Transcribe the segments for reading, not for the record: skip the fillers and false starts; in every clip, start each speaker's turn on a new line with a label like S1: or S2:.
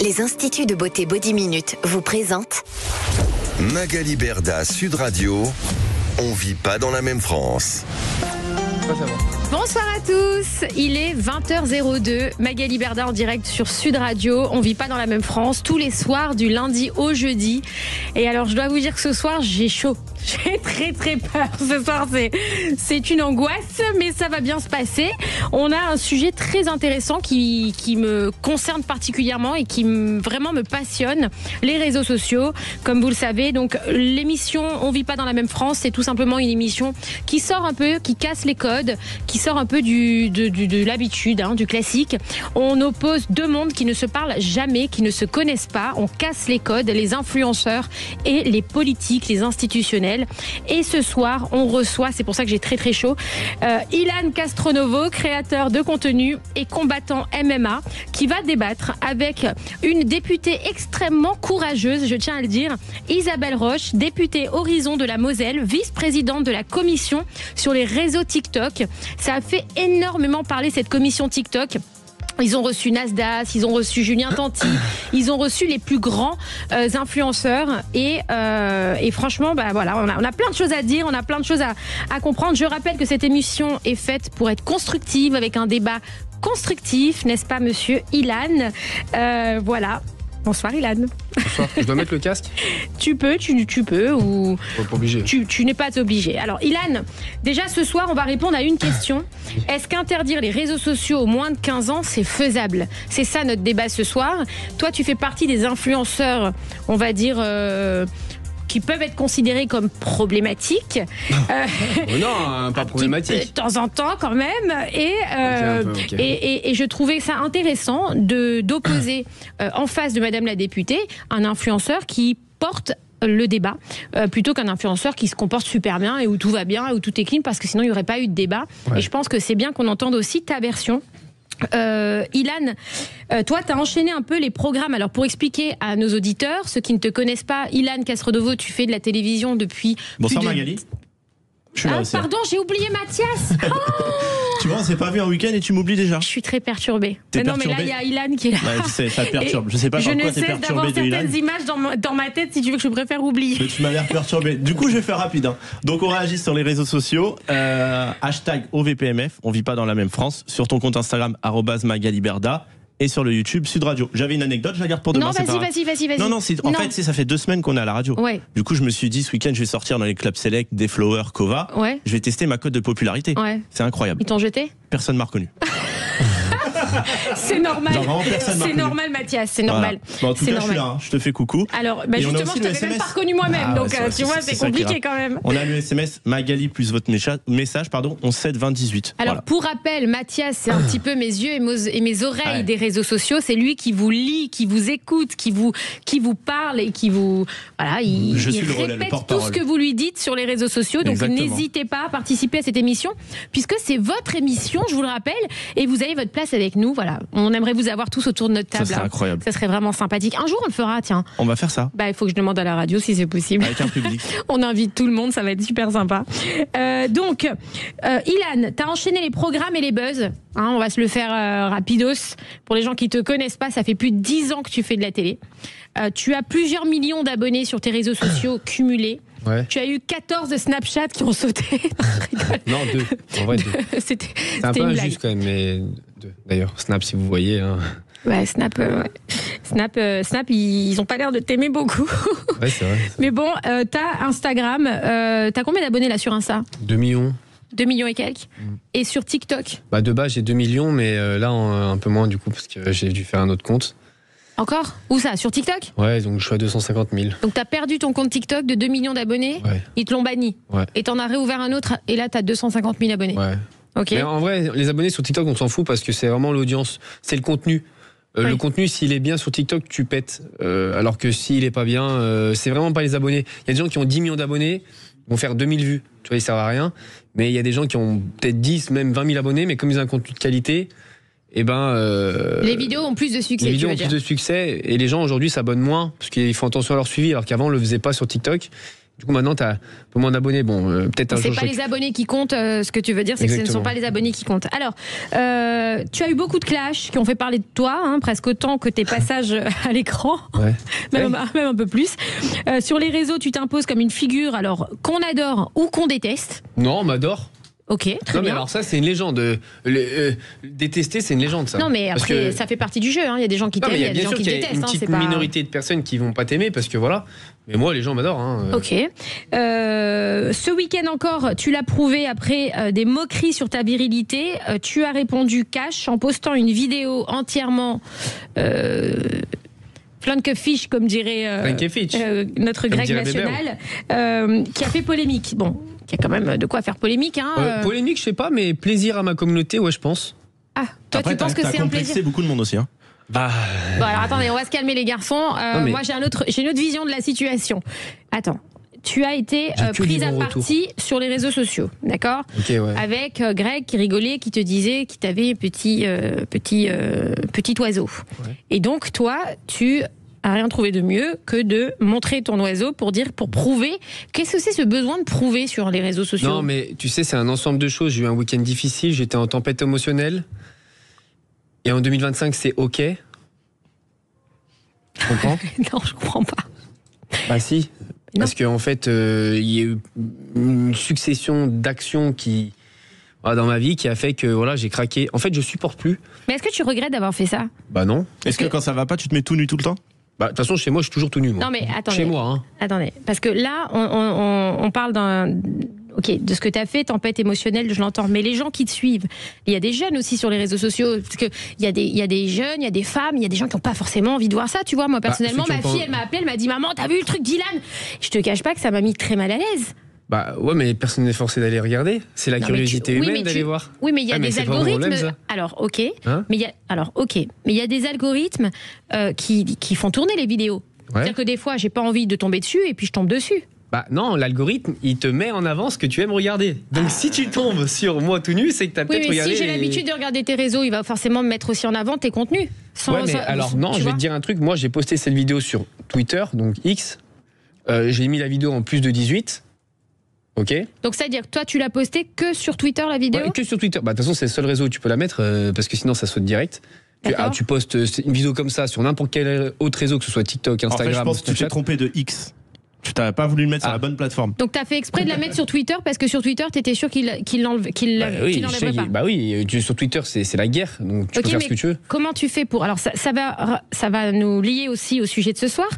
S1: Les instituts de beauté Body Minute vous présentent
S2: Magali Berda, Sud Radio. On vit pas dans la même France.
S3: Bonsoir à tous, il est 20h02, Magali Berda en direct sur Sud Radio. On vit pas dans la même France, tous les soirs du lundi au jeudi. Et alors je dois vous dire que ce soir j'ai chaud, j'ai très peur. Ce soir c'est une angoisse, mais ça va bien se passer. On a un sujet très intéressant qui me concerne particulièrement et qui vraiment me passionne, les réseaux sociaux. Comme vous le savez, donc l'émission On vit pas dans la même France, c'est tout simplement une émission qui sort un peu, qui casse les codes, qui sort un peu de l'habitude, du classique. On oppose deux mondes qui ne se parlent jamais, qui ne se connaissent pas. On casse les codes, les influenceurs et les politiques, les institutionnels. Et ce soir, on reçoit, c'est pour ça que j'ai très chaud, Ilan Castronovo, créateur de contenu et combattant MMA, qui va débattre avec une députée extrêmement courageuse, je tiens à le dire, Isabelle Roche, députée Horizon de la Moselle, vice-présidente de la commission sur les réseaux TikTok. Ça a fait énormément parler, cette commission TikTok. Ils ont reçu Nasdaq, ils ont reçu Julien Tanti, ils ont reçu les plus grands influenceurs et franchement, voilà, on a plein de choses à dire, on a plein de choses à comprendre. Je rappelle que cette émission est faite pour être constructive, avec un débat constructif, n'est-ce pas, monsieur Ilan? Voilà. Bonsoir Ilan.
S4: Bonsoir. Je dois mettre le casque?
S3: Tu peux ou
S4: Pas obligé.
S3: Tu n'es pas obligé. Alors Ilan, déjà ce soir on va répondre à une question. Est-ce qu'interdire les réseaux sociaux aux moins de 15 ans c'est faisable? C'est ça notre débat ce soir. Toi tu fais partie des influenceurs, on va dire, qui peuvent être considérés comme problématiques.
S4: Non, pas problématique.
S3: De temps en temps quand même. Et je trouvais ça intéressant d'opposer en face de Madame la députée un influenceur qui porte le débat, plutôt qu'un influenceur qui se comporte super bien et où tout va bien et où tout est clean, parce que sinon il n'y aurait pas eu de débat. Ouais. Et je pense que c'est bien qu'on entende aussi ta version. Ilan, toi tu as enchaîné un peu les programmes. Alors pour expliquer à nos auditeurs, ceux qui ne te connaissent pas, Ilan Castronovo, tu fais de la télévision depuis...
S5: Bonsoir Magali. Je suis là aussi.
S3: Pardon, j'ai oublié Mathias.
S5: Tu vois, on s'est pas vu en week-end et tu m'oublies déjà.
S3: Je suis très perturbée.
S5: Non,
S3: mais là, il y a Ilan qui est là.
S5: Ouais, je sais, ça te perturbe. Je sais pas pourquoi t'es perturbé de Ilan.
S3: Je ne cesse d'avoir certaines images dans ma tête, si tu veux, que je préfère oublier.
S5: Mais tu m'as l'air perturbé. Du coup, je vais faire rapide. Donc, on réagit sur les réseaux sociaux. Hashtag OVPMF, on vit pas dans la même France. Sur ton compte Instagram, @MagaliBerda. Et sur le YouTube Sud Radio. J'avais une anecdote, je la garde pour demain.
S3: Non, vas-y.
S5: Non, en fait, ça fait 2 semaines qu'on est à la radio.
S3: Ouais.
S5: Du coup, je me suis dit, ce week-end, je vais sortir dans les clubs select, Deflower, Kova.
S3: Ouais.
S5: Je vais tester ma cote de popularité.
S3: Ouais.
S5: C'est incroyable.
S3: Ils t'ont jeté?
S5: Personne m'a reconnu.
S3: C'est normal. C'est normal, Mathias, c'est normal.
S5: Voilà. Bon, en tout cas, je suis là, je te fais coucou.
S3: Alors, justement, je t'avais même pas reconnu moi-même, donc tu vois, c'est compliqué quand même.
S5: On a le SMS Magali plus votre message, 11 20 18.
S3: Alors,
S5: voilà.
S3: Pour rappel, Mathias, c'est un petit peu mes yeux et mes oreilles des réseaux sociaux. C'est lui qui vous lit, qui vous écoute, qui vous parle et qui vous... Voilà, il répète tout ce que vous lui dites sur les réseaux sociaux. Donc, n'hésitez pas à participer à cette émission, puisque c'est votre émission, je vous le rappelle, et vous avez votre place avec nous. Voilà, on aimerait vous avoir tous autour de notre table.
S5: Ça serait incroyable.
S3: Ça serait vraiment sympathique. Un jour, on le fera, tiens.
S5: On va faire ça.
S3: Il faut que je demande à la radio si c'est possible.
S5: Avec un public.
S3: On invite tout le monde, ça va être super sympa. Donc, Ilan, t'as enchaîné les programmes et les buzz. On va se le faire rapidos. Pour les gens qui te connaissent pas, ça fait plus de 10 ans que tu fais de la télé. Tu as plusieurs millions d'abonnés sur tes réseaux sociaux cumulés.
S4: Ouais.
S3: Tu as eu 14 Snapchat qui ont sauté.
S4: Non, 2. En vrai, 2.
S3: C'était
S4: un peu
S3: une
S4: injuste quand même, mais 2. D'ailleurs, Snap, si vous voyez.
S3: Ouais, Snap, ils ont pas l'air de t'aimer beaucoup.
S4: Ouais, c'est vrai.
S3: Mais bon, t'as Instagram. T'as combien d'abonnés là sur Insta?
S4: 2 millions.
S3: 2 millions et quelques. Et sur TikTok?
S4: De base, j'ai 2 millions, mais là, un peu moins du coup, parce que j'ai dû faire un autre compte.
S3: Encore? Où ça? Sur TikTok?
S4: Ouais, donc je suis à 250 000.
S3: Donc t'as perdu ton compte TikTok de 2 millions d'abonnés?
S4: Ouais.
S3: Ils te l'ont banni?
S4: Ouais.
S3: Et t'en as réouvert un autre, et là t'as 250 000 abonnés?
S4: Ouais.
S3: Ok.
S4: Mais en vrai, les abonnés sur TikTok, on s'en fout parce que c'est vraiment l'audience, c'est le contenu.
S3: Oui.
S4: Le contenu, s'il est bien sur TikTok, tu pètes. Alors que s'il est pas bien, c'est vraiment pas les abonnés. Il y a des gens qui ont 10 millions d'abonnés, vont faire 2000 vues. Tu vois, ils servent à rien. Mais il y a des gens qui ont peut-être 10, même 20 000 abonnés, mais comme ils ont un contenu de qualité,
S3: les vidéos ont plus de succès.
S4: Les vidéos ont plus de succès et les gens aujourd'hui s'abonnent moins parce qu'ils font attention à leur suivi, alors qu'avant on le faisait pas sur TikTok. Du coup, maintenant, tu as un peu moins d'abonnés. Bon, peut-être un jour.
S3: C'est pas les abonnés qui comptent. Ce que tu veux dire, c'est que ce ne sont pas les abonnés qui comptent. Alors, tu as eu beaucoup de clashs qui ont fait parler de toi, hein, presque autant que tes passages à l'écran, même un peu plus. Sur les réseaux, tu t'imposes comme une figure, alors qu'on adore ou qu'on déteste.
S4: Non, on m'adore.
S3: Ok, très bien.
S4: Mais alors ça, c'est une légende. Détester, c'est une légende, ça.
S3: Non, mais après, ça fait partie du jeu. Hein. Il y a des gens qui t'aiment, il y a des gens qui détestent.
S4: Il y a une petite minorité de personnes qui vont pas t'aimer parce que voilà. Mais moi, les gens m'adorent. Hein.
S3: Ok. Ce week-end encore, tu l'as prouvé après des moqueries sur ta virilité. Tu as répondu cash en postant une vidéo entièrement... Flankefish, comme dirait notre grec national, qui a fait polémique. Bon, il y a quand même de quoi faire polémique. Hein,
S4: Polémique, je sais pas, mais plaisir à ma communauté, ouais, je pense.
S3: Ah, toi, après, tu penses que c'est un plaisir?
S5: C'est beaucoup de monde aussi. Hein.
S3: Bon, alors attendez, on va se calmer les garçons. Moi, j'ai une autre vision de la situation. Attends. Tu as été prise à partie sur les réseaux sociaux, d'accord?
S4: Okay, ouais.
S3: Avec Greg qui rigolait, qui te disait qu'il t'avait petit oiseau. Ouais. Et donc, toi, tu n'as rien trouvé de mieux que de montrer ton oiseau pour prouver. Qu'est-ce que c'est ce besoin de prouver sur les réseaux sociaux?
S4: Non, mais tu sais, c'est un ensemble de choses. J'ai eu un week-end difficile, j'étais en tempête émotionnelle. Et en 2025, c'est OK. Tu comprends?
S3: Non, je comprends pas.
S4: Bah si. Non. Parce qu'en fait, il y a eu une succession d'actions dans ma vie qui a fait que voilà, j'ai craqué. En fait, je supporte plus.
S3: Mais est-ce que tu regrettes d'avoir fait ça?
S4: Bah non.
S5: Est-ce que quand ça va pas, tu te mets tout nu tout le temps?
S4: Bah de toute façon, chez moi, je suis toujours tout nu. Moi.
S3: Non mais attendez.
S4: Chez moi, hein.
S3: Attendez, parce que là, on parle de ce que tu as fait, tempête émotionnelle, je l'entends. Mais les gens qui te suivent, il y a des jeunes aussi sur les réseaux sociaux. Parce que il y a des jeunes, il y a des femmes, il y a des gens qui n'ont pas forcément envie de voir ça. Tu vois, moi personnellement, ma fille, elle m'a appelé, elle m'a dit maman, t'as vu le truc Dylan? Je te cache pas que ça m'a mis très mal à l'aise.
S4: Bah ouais, mais personne n'est forcé d'aller regarder. C'est la curiosité humaine d'aller voir.
S3: Oui, mais il y a des algorithmes. Alors ok,
S4: hein,
S3: mais il y a des algorithmes qui font tourner les vidéos. Ouais. C'est-à-dire que des fois, j'ai pas envie de tomber dessus et puis je tombe dessus.
S4: Bah non, l'algorithme, il te met en avant ce que tu aimes regarder. Donc si tu tombes sur moi tout nu, c'est que t'as peut-être regardé...
S3: Si j'ai l'habitude de regarder tes réseaux, il va forcément me mettre aussi en avant tes contenus.
S4: Je vais te dire un truc. Moi, j'ai posté cette vidéo sur Twitter, donc X. J'ai mis la vidéo en plus de 18. Ok. Donc
S3: ça veut dire que toi, tu l'as posté que sur Twitter, la vidéo?
S4: Que sur Twitter. Bah de toute façon, c'est le seul réseau où tu peux la mettre, parce que sinon, ça saute direct. Tu postes une vidéo comme ça sur n'importe quel autre réseau, que ce soit TikTok, Instagram,
S5: en fait, je pense que tu t'es trompé de X. Tu n'as pas voulu le mettre sur la bonne plateforme.
S3: Donc tu as fait exprès de la mettre sur Twitter parce que sur Twitter, tu étais sûr qu'il l'enlèverait pas.
S4: Bah oui, sur Twitter, c'est la guerre. Donc tu peux faire ce que tu veux.
S3: Comment tu fais pour... Alors ça va nous lier aussi au sujet de ce soir,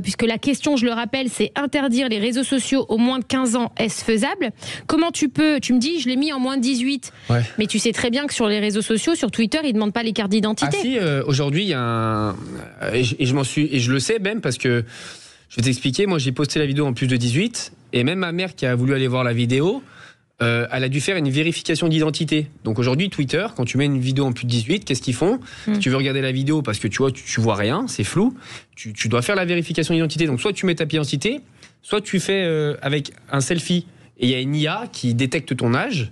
S3: puisque la question, je le rappelle, c'est interdire les réseaux sociaux aux moins de 15 ans. Est-ce faisable? Comment tu peux... Tu me dis, je l'ai mis en moins de 18. Ouais. Mais tu sais très bien que sur les réseaux sociaux, sur Twitter, ils ne demandent pas les cartes d'identité.
S4: Ah si, aujourd'hui, il y a un... Et je le sais même parce que... Je vais t'expliquer, moi j'ai posté la vidéo en plus de 18 et même ma mère qui a voulu aller voir la vidéo, elle a dû faire une vérification d'identité. Donc aujourd'hui Twitter, quand tu mets une vidéo en plus de 18, qu'est-ce qu'ils font? Si tu veux regarder la vidéo parce que tu vois rien, c'est flou, tu dois faire la vérification d'identité. Donc soit tu mets ta pièce d'identité, soit tu fais avec un selfie et il y a une IA qui détecte ton âge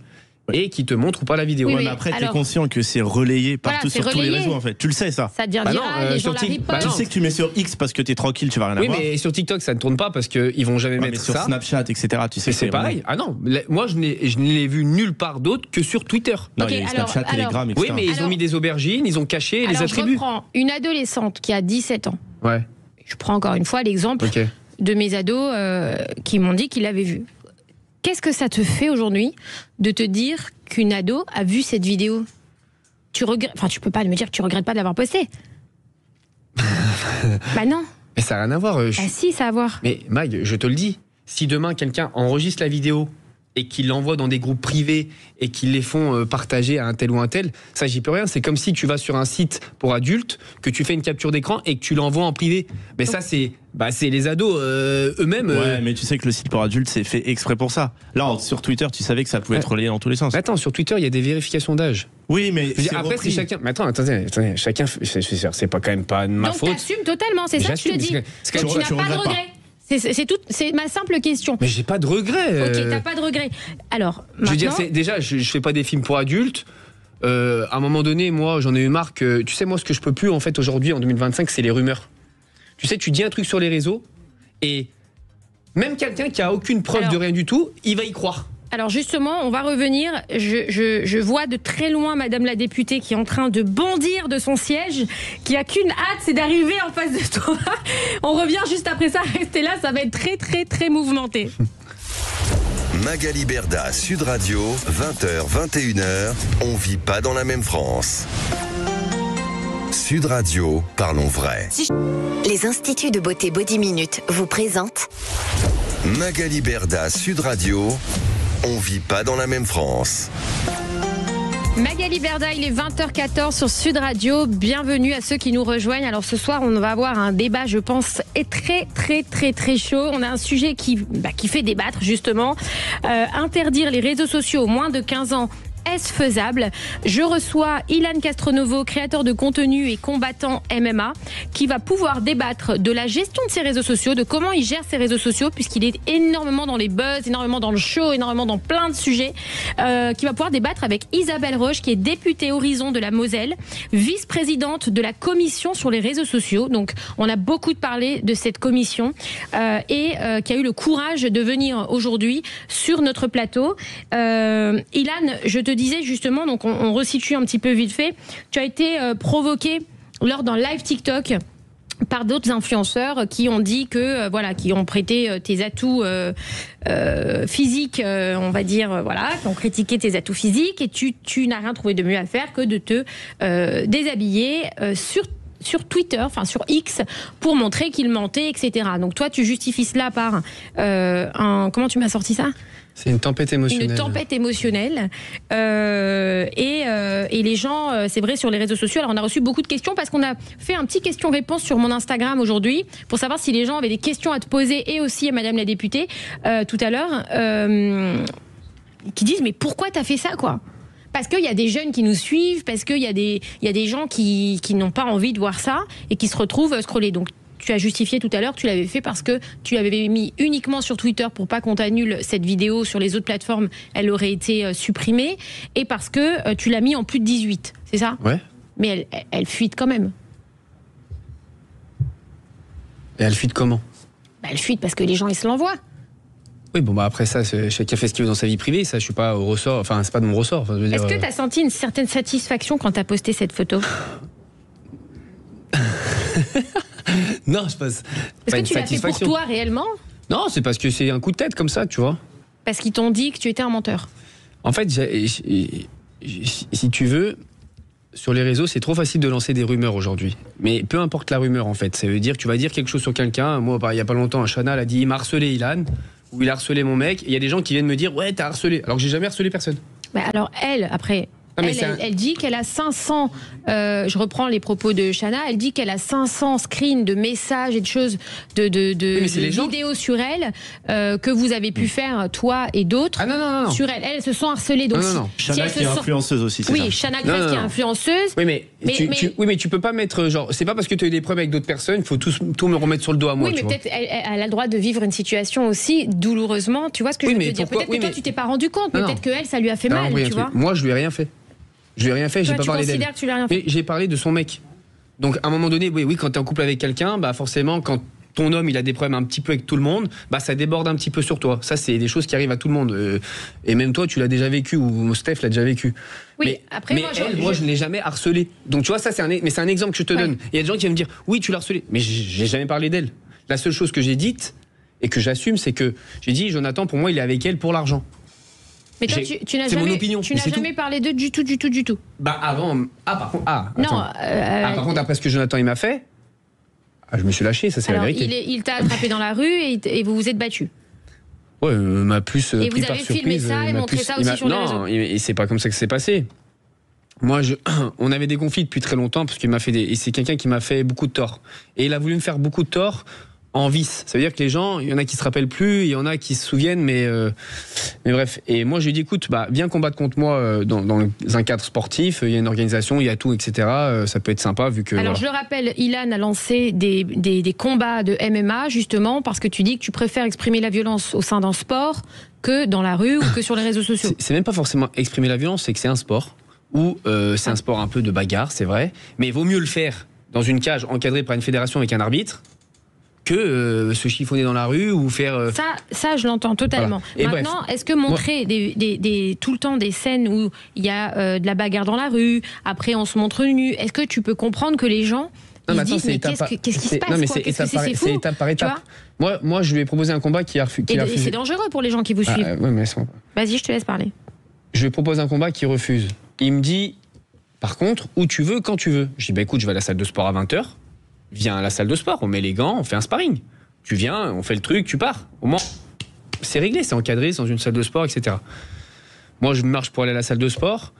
S4: et qui te montre ou pas la vidéo.
S5: Oui, mais après, t'es conscient que c'est relayé partout sur tous les réseaux, en fait. Tu le sais, ça.
S3: Ça devient viral, les gens la ripostent.
S5: Tu sais que tu mets sur X parce que t'es tranquille, tu vas rien avoir.
S4: Oui, mais sur TikTok, ça ne tourne pas parce qu'ils vont jamais mettre ça.
S5: Sur Snapchat, etc., tu sais.
S4: C'est pareil. Ah non, moi, je ne l'ai vu nulle part d'autre que sur Twitter.
S5: Non, il y a Snapchat, Telegram, etc.
S4: Oui, mais ils ont mis des aubergines, ils ont caché les attributs.
S3: Je reprends une adolescente qui a 17 ans.
S4: Ouais.
S3: Je prends encore une fois l'exemple de mes ados qui m'ont dit qu'ils l'avaient vu. Qu'est-ce que ça te fait aujourd'hui de te dire qu'une ado a vu cette vidéo? Tu peux pas me dire que tu regrettes pas de l'avoir postée. Bah non.
S4: Mais ça n'a rien à voir.
S3: Ah si, ça a à voir.
S4: Mais Mag, je te le dis, si demain quelqu'un enregistre la vidéo et qu'il l'envoie dans des groupes privés et qu'ils les font partager à un tel ou un tel, ça j'y peux rien. C'est comme si tu vas sur un site pour adultes, que tu fais une capture d'écran et que tu l'envoies en privé. Mais ça c'est les ados eux-mêmes.
S5: Ouais, mais tu sais que le site pour adultes c'est fait exprès pour ça. Là sur Twitter, tu savais que ça pouvait être relayé dans tous les sens.
S4: Mais attends, sur Twitter il y a des vérifications d'âge.
S5: Oui, mais
S4: après c'est chacun. Mais attendez, chacun. C'est pas quand même pas ma faute.
S3: Donc t'assumes totalement, c'est ça que je te dis. Donc tu n'as pas de regret. C'est ma simple question.
S4: Mais j'ai pas de regret.
S3: Ok, t'as pas de regret. Alors, maintenant...
S4: Je veux dire, déjà, je fais pas des films pour adultes. À un moment donné, moi, j'en ai eu marre que... Tu sais, moi, ce que je peux plus, en fait, aujourd'hui, en 2025, c'est les rumeurs. Tu sais, tu dis un truc sur les réseaux et Même quelqu'un qui a aucune preuve de rien du tout, il va y croire.
S3: Alors justement, on va revenir. Je vois de très loin Madame la députée qui est en train de bondir de son siège, qui a qu'une hâte, c'est d'arriver en face de toi. On revient juste après ça. Restez là, ça va être très très très mouvementé.
S2: Magali Berda, Sud Radio, 20h, 21h. On vit pas dans la même France. Sud Radio, parlons vrai.
S1: Les instituts de beauté Body Minute vous présentent
S2: Magali Berda, Sud Radio. On vit pas dans la même France.
S3: Magali Berda, il est 20h14 sur Sud Radio. Bienvenue à ceux qui nous rejoignent. Alors ce soir, on va avoir un débat, je pense, est très très très très chaud. On a un sujet qui fait débattre justement. Interdire les réseaux sociaux aux moins de 15 ans. Est-ce faisable? Je reçois Ilan Castronovo, créateur de contenu et combattant MMA, qui va pouvoir débattre de la gestion de ses réseaux sociaux, de comment il gère ses réseaux sociaux, puisqu'il est énormément dans les buzz, énormément dans le show, énormément dans plein de sujets, qui va pouvoir débattre avec Isabelle Roche, qui est députée Horizon de la Moselle, vice-présidente de la commission sur les réseaux sociaux. Donc, on a beaucoup parlé de cette commission et qui a eu le courage de venir aujourd'hui sur notre plateau. Ilan, je te disais justement, donc on resitue un petit peu vite fait, tu as été provoqué lors d'un live TikTok par d'autres influenceurs qui ont dit que qui ont prêté tes atouts physiques, on va dire, qui ont critiqué tes atouts physiques, et tu n'as rien trouvé de mieux à faire que de te déshabiller sur Twitter, enfin sur X, pour montrer qu'il mentait, etc. Donc toi, tu justifies cela par comment tu m'as sorti ça ?
S4: C'est une tempête émotionnelle.
S3: Une tempête émotionnelle. Et les gens, c'est vrai, sur les réseaux sociaux, alors on a reçu beaucoup de questions parce qu'on a fait un petit question-réponse sur mon Instagram aujourd'hui pour savoir si les gens avaient des questions à te poser, et aussi à Madame la députée tout à l'heure, qui disent mais pourquoi t'as fait ça, quoi ? Parce qu'il y a des jeunes qui nous suivent, parce qu'il y a des gens qui n'ont pas envie de voir ça et qui se retrouvent scroller. Donc tu as justifié tout à l'heure que tu l'avais fait parce que tu l'avais mis uniquement sur Twitter pour pas qu'on t'annule cette vidéo sur les autres plateformes, elle aurait été supprimée, et parce que tu l'as mis en plus de 18, c'est ça ?
S4: Ouais.
S3: Mais elle fuite quand même.
S4: Et elle fuite comment ?
S3: Elle fuite parce que les gens ils se l'envoient.
S4: Oui, bon, après ça, chacun fait ce qu'il veut dans sa vie privée, ça, je suis pas au ressort, enfin, c'est pas de mon ressort. Enfin,
S3: est-ce que tu as senti une certaine satisfaction quand tu as posté cette photo ?
S4: Non, je pense.
S3: Est-ce que tu l'as fait pour toi réellement ?
S4: Non, c'est parce que c'est un coup de tête comme ça, tu vois.
S3: Parce qu'ils t'ont dit que tu étais un menteur.
S4: En fait, si tu veux, sur les réseaux, c'est trop facile de lancer des rumeurs aujourd'hui. Mais peu importe la rumeur, en fait. Ça veut dire que tu vas dire quelque chose sur quelqu'un. Moi, il y a pas longtemps, un Chanel a dit il m'a harcelé, Ilan, ou il a harcelé mon mec. Et il y a des gens qui viennent me dire ouais, t'as harcelé. Alors que j'ai jamais harcelé personne.
S3: Bah alors elle, après. Elle dit qu'elle a 500, je reprends les propos de Chana, elle dit qu'elle a 500 screens de messages et de choses, de vidéos sur elle, que vous avez pu faire, toi et d'autres,
S4: non.
S3: sur elle. Elles se sont harcelées. Donc
S5: non. Chana qui est influenceuse aussi, c'est ça ?
S3: Oui, Chana qui est influenceuse.
S4: Oui, mais tu peux pas mettre, genre, c'est pas parce que tu as eu des problèmes avec d'autres personnes, il faut tout me remettre sur le dos à moi.
S3: Oui, mais peut-être elle a le droit de vivre une situation aussi douloureusement, tu vois ce que je veux te dire ? Peut-être que toi, tu t'es pas rendu compte, mais peut-être qu'elle, ça lui a fait mal, tu vois ?
S4: Moi, je lui ai rien fait. Je lui ai rien fait, j'ai pas parlé d'elle.
S3: Tu considères que tu l'as rien fait ?
S4: Mais j'ai parlé de son mec. Donc à un moment donné, oui, quand t'es en couple avec quelqu'un, bah forcément, quand ton homme il a des problèmes un petit peu avec tout le monde, bah ça déborde un petit peu sur toi. Ça, c'est des choses qui arrivent à tout le monde. Et même toi, tu l'as déjà vécu, ou Steph l'a déjà vécu.
S3: Oui,
S4: mais
S3: après,
S4: moi, je ne l'ai jamais harcelée. Donc tu vois, ça c'est un exemple que je te donne. Il y a des gens qui viennent me dire oui, tu l'as harcelée, mais j'ai jamais parlé d'elle. La seule chose que j'ai dite et que j'assume, c'est que j'ai dit Jonathan, pour moi, il est avec elle pour l'argent.
S3: Mais toi, tu n'as jamais parlé d'eux du tout.
S4: Bah avant. Par contre.
S3: Non.
S4: Par contre, après ce que Jonathan il m'a fait, je me suis lâché, ça c'est la vérité.
S3: Il t'a attrapé dans la rue et vous vous êtes battus.
S4: Ouais, m'a plus.
S3: Et vous avez filmé ça et montré ça aussi sur les réseaux.
S4: Non, et c'est pas comme ça que c'est passé. Moi, on avait des conflits depuis très longtemps parce qu'il m'a fait et c'est quelqu'un qui m'a fait beaucoup de tort. Et il a voulu me faire beaucoup de tort en vice. Ça veut dire que les gens, il y en a qui se rappellent plus, il y en a qui se souviennent, mais bref. Et moi, je lui ai dit, écoute, viens combattre contre moi dans un cadre sportif. Il y a une organisation, il y a tout, etc. Ça peut être sympa vu que.
S3: Alors, je le rappelle, Ilan a lancé des combats de MMA justement parce que tu dis que tu préfères exprimer la violence au sein d'un sport que dans la rue ou que sur les réseaux sociaux.
S4: C'est même pas forcément exprimer la violence, c'est que c'est un sport où c'est un sport un peu de bagarre, c'est vrai, mais il vaut mieux le faire dans une cage encadrée par une fédération avec un arbitre que se chiffonner dans la rue ou faire...
S3: Ça, je l'entends totalement.
S4: Voilà.
S3: Maintenant, est-ce que montrer tout le temps des scènes où il y a de la bagarre dans la rue, après on se montre nu, est-ce que tu peux comprendre que les gens ils se disent, mais qu'est-ce qui se passe,
S4: non, mais
S3: quoi,
S4: c'est étape par étape. Moi, je lui ai proposé un combat qui a refusé.
S3: Et c'est dangereux pour les gens qui vous suivent.
S4: Ouais, mais
S3: vas-y, je te laisse parler.
S4: Je lui propose un combat qui refuse. Il me dit, par contre, où tu veux, quand tu veux. Je dis, bah écoute, je vais à la salle de sport à 20h. Viens à la salle de sport, on met les gants, on fait un sparring. Tu viens, on fait le truc, tu pars. Au moins, c'est réglé, c'est encadré, c'est dans une salle de sport, etc. Moi, je marche pour aller à la salle de sport.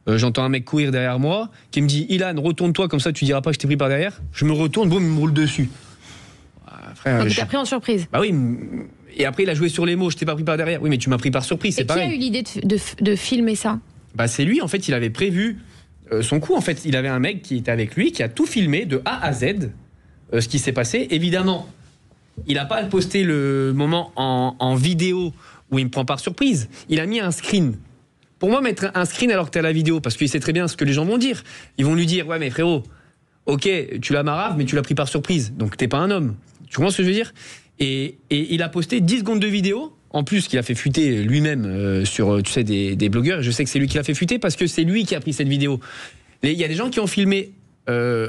S4: J'entends un mec courir derrière moi qui me dit, Ilan, retourne-toi, comme ça tu diras pas que je t'ai pris par derrière. Je me retourne, boum, il me roule dessus.
S3: Frère, donc t'as pris en surprise.
S4: Bah oui. Et après, il a joué sur les mots, je t'ai pas pris par derrière. Oui, mais tu m'as pris par surprise, c'est pareil.
S3: Et qui a eu l'idée de filmer ça?
S4: Bah c'est lui, en fait, il avait prévu son coup. En fait, il avait un mec qui était avec lui, qui a tout filmé de A à Z, ce qui s'est passé. Évidemment, il n'a pas posté le moment en vidéo où il me prend par surprise. Il a mis un screen. Pour moi, mettre un screen alors que t'es à la vidéo, parce qu'il sait très bien ce que les gens vont dire. Ils vont lui dire, ouais mais frérot, ok, tu l'as marave, mais tu l'as pris par surprise, donc t'es pas un homme. Tu comprends ce que je veux dire? Et il a posté 10 secondes de vidéo, en plus qu'il a fait fuiter lui-même sur, tu sais, des blogueurs. Je sais que c'est lui qui l'a fait fuiter parce que c'est lui qui a pris cette vidéo. Il y a des gens qui ont filmé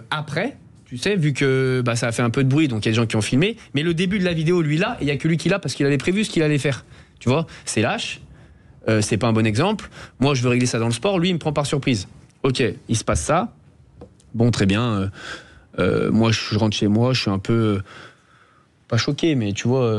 S4: après, tu sais, vu que ça a fait un peu de bruit, donc il y a des gens qui ont filmé. Mais le début de la vidéo, lui là, il y a que lui qui l'a parce qu'il avait prévu ce qu'il allait faire. Tu vois, c'est lâche. C'est pas un bon exemple. Moi, je veux régler ça dans le sport. Lui, il me prend par surprise. Ok, il se passe ça. Bon, très bien. Moi, je rentre chez moi. Je suis un peu pas choqué, mais tu vois.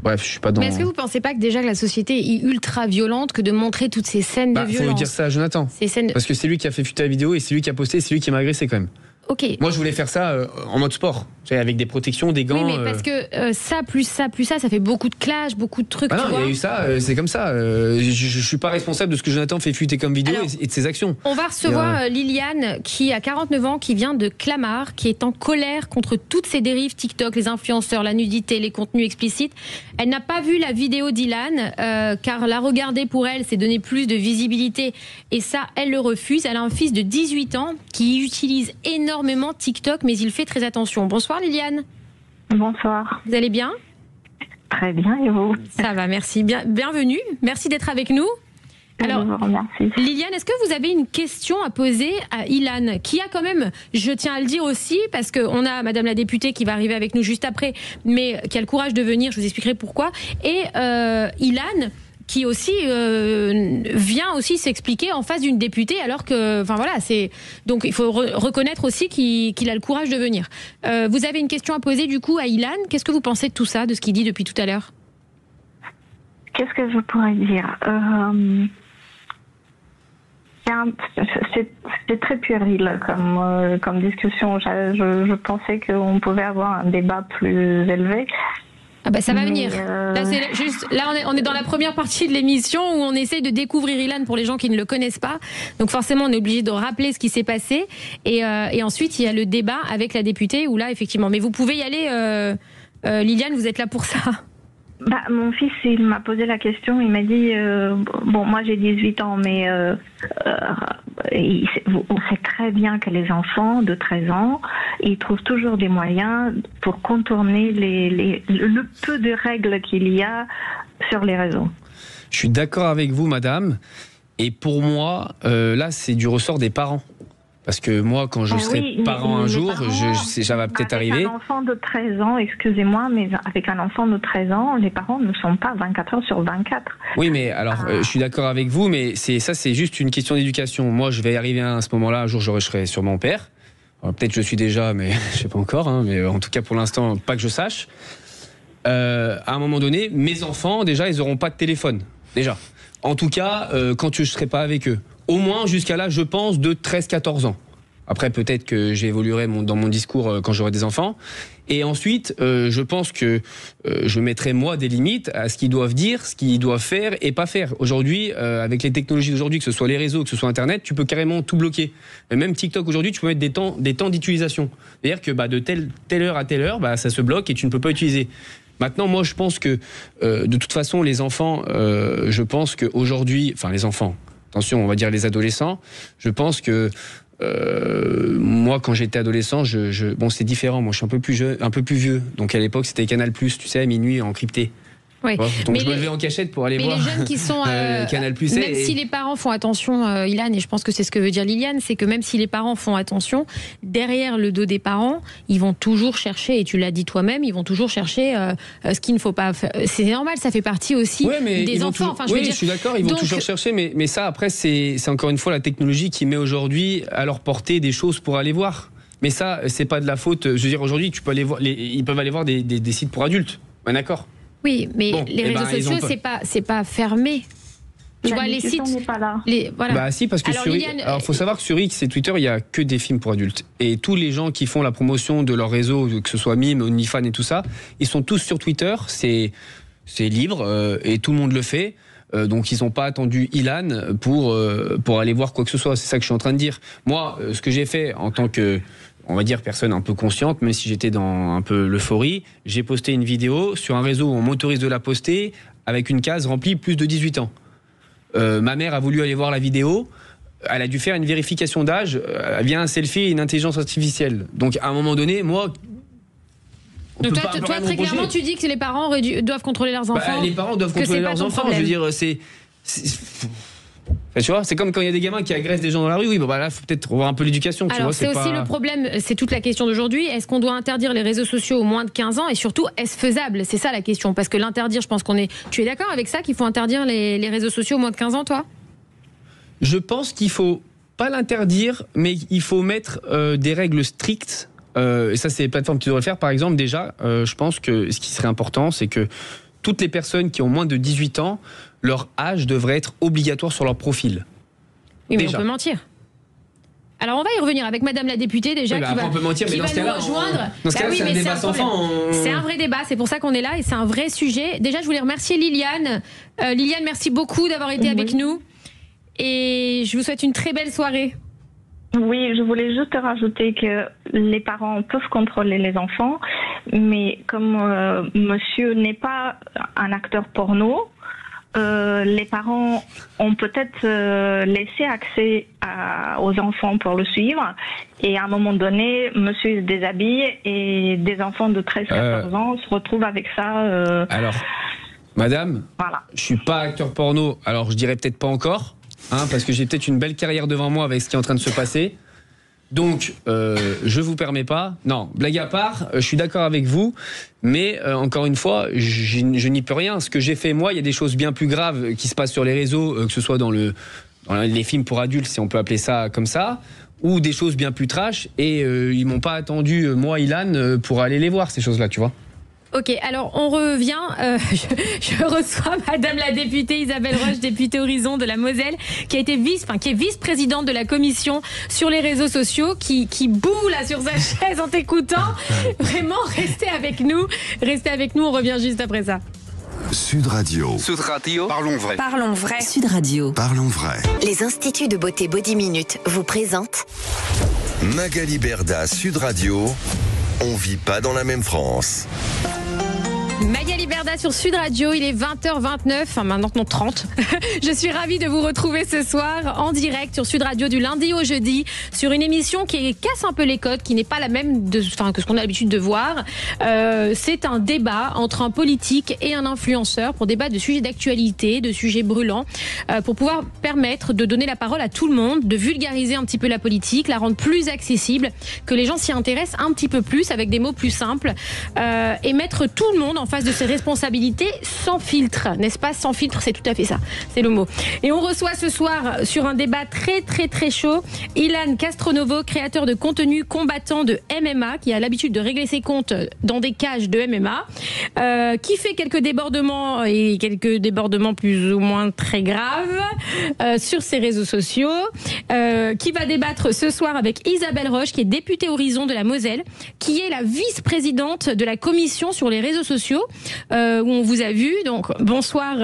S4: Bref, je suis pas dans.
S3: Mais est-ce que vous pensez pas que déjà que la société est ultra violente que de montrer toutes ces scènes de violence?
S4: Faut dire ça à Jonathan. Parce que c'est lui qui a fait fuiter la vidéo et c'est lui qui a posté. C'est lui qui m'a agressé quand même.
S3: Ok.
S4: Moi, je voulais faire ça en mode sport, avec des protections, des gants.
S3: Oui, mais parce que ça plus ça fait beaucoup de clash, beaucoup de trucs.
S4: Ah non,
S3: tu vois.
S4: il y a eu ça, c'est comme ça. Je suis pas responsable de ce que Jonathan fait fuiter comme vidéo. Alors, et de ses actions.
S3: On va recevoir Liliane, qui a 49 ans, qui vient de Clamart, qui est en colère contre toutes ces dérives TikTok, les influenceurs, la nudité, les contenus explicites. Elle n'a pas vu la vidéo d'Ilan, car la regarder pour elle, c'est donner plus de visibilité. Et ça, elle le refuse. Elle a un fils de 18 ans qui utilise énormément TikTok, mais il fait très attention. Bonsoir Liliane.
S6: Bonsoir.
S3: Vous allez bien?
S6: Très bien, et vous?
S3: Ça va, merci. Bienvenue. Merci d'être avec nous. Alors,
S6: je vous remercie.
S3: Liliane, est-ce que vous avez une question à poser à Ilan, qui a quand même, je tiens à le dire aussi, parce qu'on a Madame la députée qui va arriver avec nous juste après, mais qui a le courage de venir, je vous expliquerai pourquoi, et Ilan, qui aussi vient aussi s'expliquer en face d'une députée, alors que, enfin voilà, c'est donc il faut reconnaître aussi qu'il a le courage de venir. Vous avez une question à poser du coup à Ilan. Qu'est-ce que vous pensez de tout ça, de ce qu'il dit depuis tout à l'heure?
S6: Qu'est-ce que je pourrais dire? C'est très puéril comme discussion. Je pensais qu'on pouvait avoir un débat plus élevé.
S3: Ah bah ça va venir. Là, on est dans la première partie de l'émission où on essaye de découvrir Ilan pour les gens qui ne le connaissent pas. Donc forcément, on est obligé de rappeler ce qui s'est passé. Et ensuite, il y a le débat avec la députée où là, effectivement. Mais vous pouvez y aller, Liliane, vous êtes là pour ça.
S6: Mon fils, il m'a posé la question, il m'a dit, bon, moi j'ai 18 ans, mais on sait très bien que les enfants de 13 ans, ils trouvent toujours des moyens pour contourner le peu de règles qu'il y a sur les réseaux.
S4: Je suis d'accord avec vous, madame. Et pour moi, là, c'est du ressort des parents. Parce que moi, quand je serai parent un jour, ça va peut-être arriver.
S6: Avec un enfant de 13 ans, excusez-moi, mais avec un enfant de 13 ans, les parents ne sont pas 24 heures sur 24.
S4: Oui, mais alors, je suis d'accord avec vous, mais ça, c'est juste une question d'éducation. Moi, je vais arriver à ce moment-là, un jour, je serai sûrement père. Peut-être je suis déjà, mais je sais pas encore. Hein, mais en tout cas, pour l'instant, pas que je sache. À un moment donné, mes enfants, déjà, ils n'auront pas de téléphone. Déjà. En tout cas, quand je ne serai pas avec eux. Au moins jusqu'à là, je pense, de 13-14 ans. Après, peut-être que j'évoluerai dans mon discours quand j'aurai des enfants. Et ensuite, je pense que je mettrai, moi, des limites à ce qu'ils doivent dire, ce qu'ils doivent faire et pas faire. Aujourd'hui, avec les technologies d'aujourd'hui, que ce soit les réseaux, que ce soit Internet, tu peux carrément tout bloquer. Et même TikTok, aujourd'hui, tu peux mettre des temps d'utilisation. C'est-à-dire que de telle heure à telle heure, ça se bloque et tu ne peux pas utiliser. Maintenant, moi, je pense que, de toute façon, les enfants, je pense qu'aujourd'hui... Enfin, les enfants... Attention, on va dire les adolescents. Je pense que moi, quand j'étais adolescent, bon, c'est différent. Moi, je suis un peu plus vieux. Donc, à l'époque, c'était Canal+, tu sais, à minuit, en crypté.
S3: Oui.
S4: Donc je me levais en cachette pour aller voir
S3: les jeunes qui sont
S4: Canal+.
S3: Même si les parents font attention, Ilan, et je pense que c'est ce que veut dire Liliane, c'est que même si les parents font attention, derrière le dos des parents, ils vont toujours chercher, et tu l'as dit toi-même, ils vont toujours chercher ce qu'il ne faut pas faire. C'est normal, ça fait partie aussi des enfants.
S4: Toujours,
S3: enfin,
S4: je suis d'accord, ils vont toujours chercher, mais ça après c'est encore une fois la technologie qui met aujourd'hui à leur portée des choses pour aller voir. Mais ça, c'est pas de la faute. Je veux dire, aujourd'hui, tu peux aller voir, ils peuvent aller voir des sites pour adultes. Ben, d'accord.
S3: Oui, mais les réseaux sociaux, c'est pas fermé. Tu vois, les sites
S6: n'est pas là.
S3: Voilà.
S4: Bah si, parce que alors faut savoir que sur X et Twitter, il y a que des films pour adultes. Et tous les gens qui font la promotion de leur réseau, que ce soit Mime, OnlyFans et tout ça, ils sont tous sur Twitter. C'est libre et tout le monde le fait. Donc ils n'ont pas attendu Ilan pour aller voir quoi que ce soit. C'est ça que je suis en train de dire. Moi, ce que j'ai fait en tant que, on va dire, personne un peu consciente, même si j'étais dans un peu l'euphorie, j'ai posté une vidéo sur un réseau où on m'autorise de la poster avec une case remplie plus de 18 ans. Ma mère a voulu aller voir la vidéo, elle a dû faire une vérification d'âge via un selfie et une intelligence artificielle. Donc à un moment donné, moi...
S3: Donc toi très clairement, tu dis que les parents doivent contrôler leurs enfants.
S4: Les parents doivent contrôler leurs enfants, je veux dire, tu vois, c'est comme quand il y a des gamins qui agressent des gens dans la rue. Oui, là, faut peut-être revoir un peu l'éducation.
S3: Alors, c'est aussi le problème, c'est toute la question d'aujourd'hui. Est-ce qu'on doit interdire les réseaux sociaux aux moins de 15 ans? Et surtout, est-ce faisable? C'est ça la question. Parce que l'interdire, je pense Tu es d'accord avec ça, qu'il faut interdire les réseaux sociaux aux moins de 15 ans, toi?
S4: Je pense qu'il faut pas l'interdire, mais il faut mettre des règles strictes. Et ça, c'est les plateformes qui devraient le faire. Par exemple, déjà, je pense que ce qui serait important, c'est que toutes les personnes qui ont moins de 18 ans, leur âge devrait être obligatoire sur leur profil.
S3: Oui, mais on peut mentir. Alors on va y revenir avec Madame la députée déjà qui va nous rejoindre.
S4: Dans ce cas-là, c'est un débat sans fin.
S3: C'est un vrai débat, c'est pour ça qu'on est là et c'est un vrai sujet. Déjà, je voulais remercier Liliane. Liliane, merci beaucoup d'avoir été avec nous. Et je vous souhaite une très belle soirée.
S6: Oui, je voulais juste rajouter que les parents peuvent contrôler les enfants, mais comme monsieur n'est pas un acteur porno, les parents ont peut-être laissé accès aux enfants pour le suivre, et à un moment donné, monsieur se déshabille et des enfants de 13-14 ans se retrouvent avec ça.
S4: Alors, madame,
S6: voilà.
S4: Je suis pas acteur porno, alors je dirais peut-être pas encore. Parce que j'ai peut-être une belle carrière devant moi avec ce qui est en train de se passer. Donc, je vous permets pas. Non, blague à part, je suis d'accord avec vous, mais encore une fois, je n'y peux rien. Ce que j'ai fait moi, il y a des choses bien plus graves qui se passent sur les réseaux, que ce soit dans les films pour adultes, si on peut appeler ça comme ça, ou des choses bien plus trash. Et ils m'ont pas attendu, moi, Ilan, pour aller les voir, ces choses-là, tu vois.
S3: Ok, alors on revient. Je reçois Madame la députée Isabelle Roche, députée Horizon de la Moselle, qui est vice-présidente de la commission sur les réseaux sociaux, qui boue là sur sa chaise en t'écoutant. Vraiment, restez avec nous. On revient juste après ça.
S2: Sud Radio.
S7: Sud Radio. Parlons vrai.
S1: Parlons vrai. Sud Radio.
S2: Parlons vrai.
S1: Les instituts de beauté Body Minute vous présentent
S2: Magali Berda, Sud Radio. On vit pas dans la même France.
S3: Magali Berda sur Sud Radio, il est 20h29, enfin maintenant 30. Je suis ravie de vous retrouver ce soir en direct sur Sud Radio du lundi au jeudi sur une émission qui casse un peu les codes, qui n'est pas la même que ce qu'on a l'habitude de voir. C'est un débat entre un politique et un influenceur pour débattre de sujets d'actualité, de sujets brûlants, pour pouvoir permettre de donner la parole à tout le monde, de vulgariser un petit peu la politique, la rendre plus accessible, que les gens s'y intéressent un petit peu plus avec des mots plus simples, et mettre tout le monde en face de ses responsabilités sans filtre, n'est-ce pas? Sans filtre, c'est tout à fait ça, c'est le mot. Et on reçoit ce soir sur un débat très très très chaud Ilan Castronovo, créateur de contenu combattant de MMA, qui a l'habitude de régler ses comptes dans des cages de MMA, qui fait quelques débordements plus ou moins très graves sur ses réseaux sociaux, qui va débattre ce soir avec Isabelle Roche, qui est députée Horizon de la Moselle, qui est la vice-présidente de la commission sur les réseaux sociaux, où on vous a vu. Donc bonsoir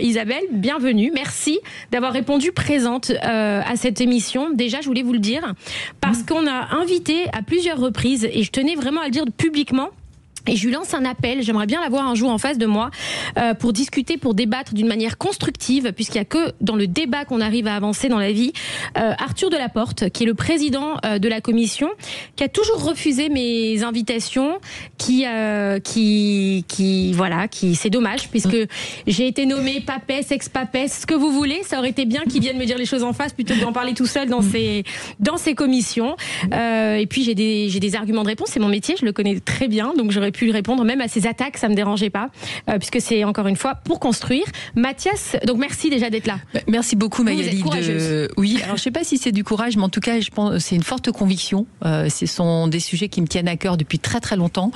S3: Isabelle, bienvenue, merci d'avoir répondu présente à cette émission. Déjà, je voulais vous le dire parce qu'on a invité à plusieurs reprises, et je tenais vraiment à le dire publiquement, Et je lui lance un appel, j'aimerais bien l'avoir un jour en face de moi pour discuter, pour débattre d'une manière constructive, puisqu'il n'y a que dans le débat qu'on arrive à avancer dans la vie. Arthur Delaporte, qui est le président de la commission, qui a toujours refusé mes invitations, voilà, c'est dommage, puisque j'ai été nommée papesse, ex-papesse, ce que vous voulez, ça aurait été bien qu'il vienne me dire les choses en face plutôt que d'en parler tout seul dans ses commissions. Et puis j'ai des arguments de réponse, c'est mon métier, je le connais très bien, donc j'aurais pu lui répondre, même à ses attaques, ça me dérangeait pas, puisque c'est encore une fois pour construire. Mathias, donc merci déjà d'être là.
S7: Merci beaucoup Magali. Oui, alors je sais pas si c'est du courage, mais en tout cas, je pense c'est une forte conviction. Ce sont des sujets qui me tiennent à cœur depuis très très longtemps,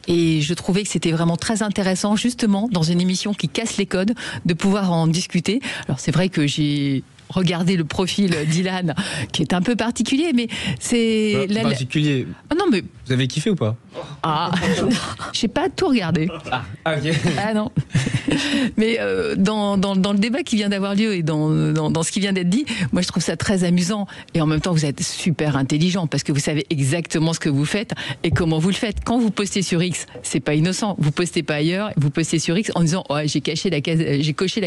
S7: et je trouvais que c'était vraiment très intéressant, justement, dans une émission qui casse les codes, de pouvoir en discuter. Alors c'est vrai que j'ai regardez le profil d'Ilan, qui est un peu particulier, mais c'est...
S4: Particulier.
S7: Ah non, mais...
S4: Vous avez kiffé ou pas?
S7: Ah, j'ai pas tout regardé.
S4: Ah, ok.
S7: Ah non. Mais dans le débat qui vient d'avoir lieu et dans ce qui vient d'être dit, moi je trouve ça très amusant, et en même temps vous êtes super intelligent parce que vous savez exactement ce que vous faites et comment vous le faites. Quand vous postez sur X, c'est pas innocent. Vous postez pas ailleurs, vous postez sur X en disant oh, j'ai coché la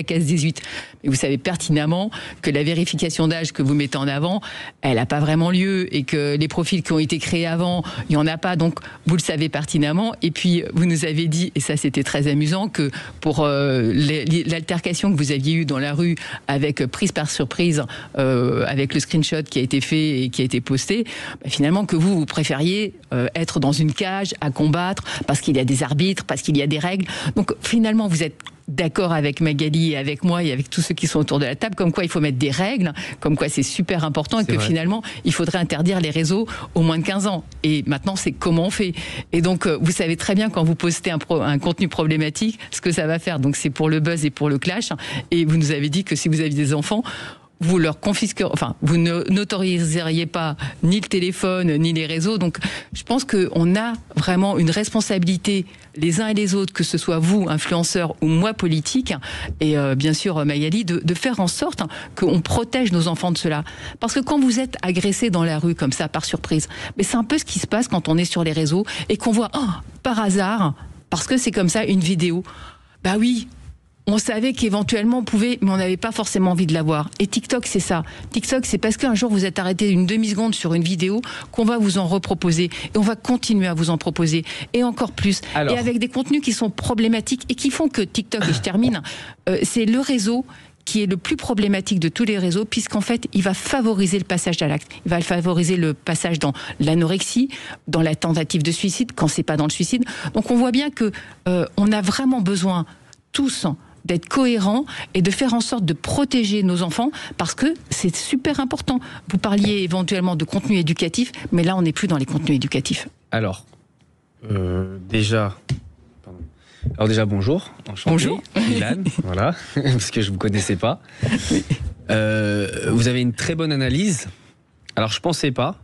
S7: case 18. Mais vous savez pertinemment que la vérification d'âge que vous mettez en avant, elle n'a pas vraiment lieu, et que les profils qui ont été créés avant, il n'y en a pas, donc vous le savez pertinemment. Et puis vous nous avez dit, et ça c'était très amusant, que pour l'altercation que vous aviez eue dans la rue, avec prise par surprise, avec le screenshot qui a été fait et qui a été posté, finalement que vous préfériez être dans une cage à combattre parce qu'il y a des arbitres, parce qu'il y a des règles. Donc finalement vous êtes d'accord avec Magali et avec moi et avec tous ceux qui sont autour de la table, comme quoi il faut mettre des règles, comme quoi c'est super important, et que finalement il faudrait interdire les réseaux aux moins de 15 ans. Et maintenant c'est comment on fait. Et donc vous savez très bien quand vous postez un contenu problématique ce que ça va faire. Donc c'est pour le buzz et pour le clash. Et vous nous avez dit que si vous aviez des enfants, vous leur confisqueriez, enfin, vous n'autoriseriez pas ni le téléphone, ni les réseaux. Donc, je pense qu'on a vraiment une responsabilité, les uns et les autres, que ce soit vous, influenceurs, ou moi, politique, et bien sûr, Magali, de faire en sorte qu'on protège nos enfants de cela. Parce que quand vous êtes agressé dans la rue, comme ça, par surprise, mais c'est un peu ce qui se passe quand on est sur les réseaux, et qu'on voit, par hasard, parce que c'est comme ça, une vidéo. Bah oui, on savait qu'éventuellement on pouvait, mais on n'avait pas forcément envie de la voir. Et TikTok, c'est ça. TikTok, c'est parce qu'un jour vous êtes arrêté une demi-seconde sur une vidéo qu'on va vous en reproposer. Et on va continuer à vous en proposer. Et encore plus. Alors... Et avec des contenus qui sont problématiques et qui font que TikTok, et je termine, c'est le réseau qui est le plus problématique de tous les réseaux, puisqu'en fait, il va favoriser le passage à l'acte. Il va favoriser le passage dans l'anorexie, dans la tentative de suicide, quand c'est pas dans le suicide. Donc on voit bien que on a vraiment besoin, tous, d'être cohérents et de faire en sorte de protéger nos enfants, parce que c'est super important. Vous parliez éventuellement de contenu éducatif, mais là on n'est plus dans les contenus éducatifs.
S4: Alors déjà bonjour. Enchanté.
S7: Bonjour.
S4: Ilan, voilà, parce que je ne vous connaissais pas. Vous avez une très bonne analyse. Alors je ne pensais pas,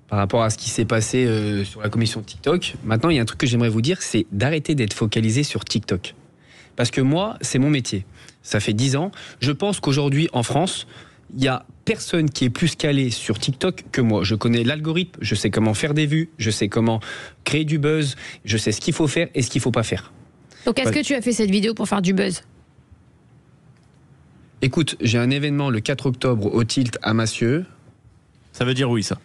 S4: par rapport à ce qui s'est passé sur la commission TikTok. Maintenant, il y a un truc que j'aimerais vous dire, c'est d'arrêter d'être focalisé sur TikTok. Parce que moi, c'est mon métier. Ça fait 10 ans. Je pense qu'aujourd'hui, en France, il n'y a personne qui est plus calé sur TikTok que moi. Je connais l'algorithme, je sais comment faire des vues, je sais comment créer du buzz, je sais ce qu'il faut faire et ce qu'il ne faut pas faire.
S3: Donc, est-ce que tu as fait cette vidéo pour faire du buzz ?
S4: Écoute, j'ai un événement le 4 octobre au Tilt à Massieux.
S5: Ça veut dire oui, ça.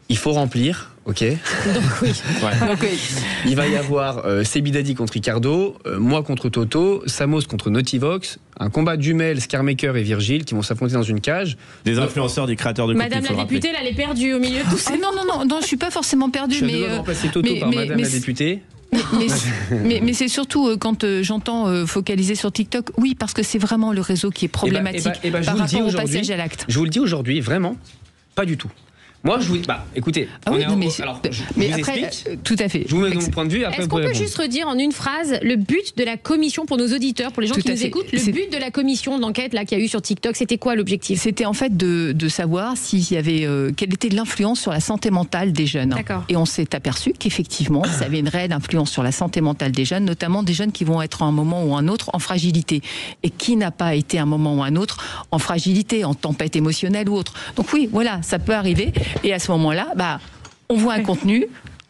S4: Il faut remplir, ok.
S3: Donc oui.
S4: Ouais. Donc, oui. Il va y avoir Sebidadi contre Ricardo, moi contre Toto, Samos contre Notivox, un combat de jumelles, Scarmaker et Virgile qui vont s'affronter dans une cage.
S5: Des influenceurs, des créateurs de contenu.
S3: Madame la députée, là, elle est perdue au milieu de tout ça.
S7: Non, je suis pas forcément perdue.
S4: Je vais remplacer Toto par Madame la députée.
S7: Mais c'est surtout quand j'entends focaliser sur TikTok, oui, parce que c'est vraiment le réseau qui est problématique par rapport au passage à l'acte.
S4: Je vous le dis aujourd'hui, vraiment, pas du tout. Moi, je vous dis, écoutez,
S7: mais après, tout à fait.
S4: Je vous mets mon point de vue.
S3: Est-ce qu'on peut juste redire en une phrase le but de la commission pour nos auditeurs, pour les gens qui nous écoutent, le but de la commission d'enquête là qu'il y a eu sur TikTok, c'était quoi l'objectif ?
S7: C'était en fait de savoir s'il y avait quelle était l'influence sur la santé mentale des jeunes.
S3: D'accord.
S7: Et on s'est aperçu qu'effectivement, ça avait une réelle influence sur la santé mentale des jeunes, notamment des jeunes qui vont être à un moment ou un autre en fragilité. Et qui n'a pas été à un moment ou un autre en fragilité, en tempête émotionnelle ou autre. Donc oui, voilà, ça peut arriver. Et à ce moment-là, on voit un contenu,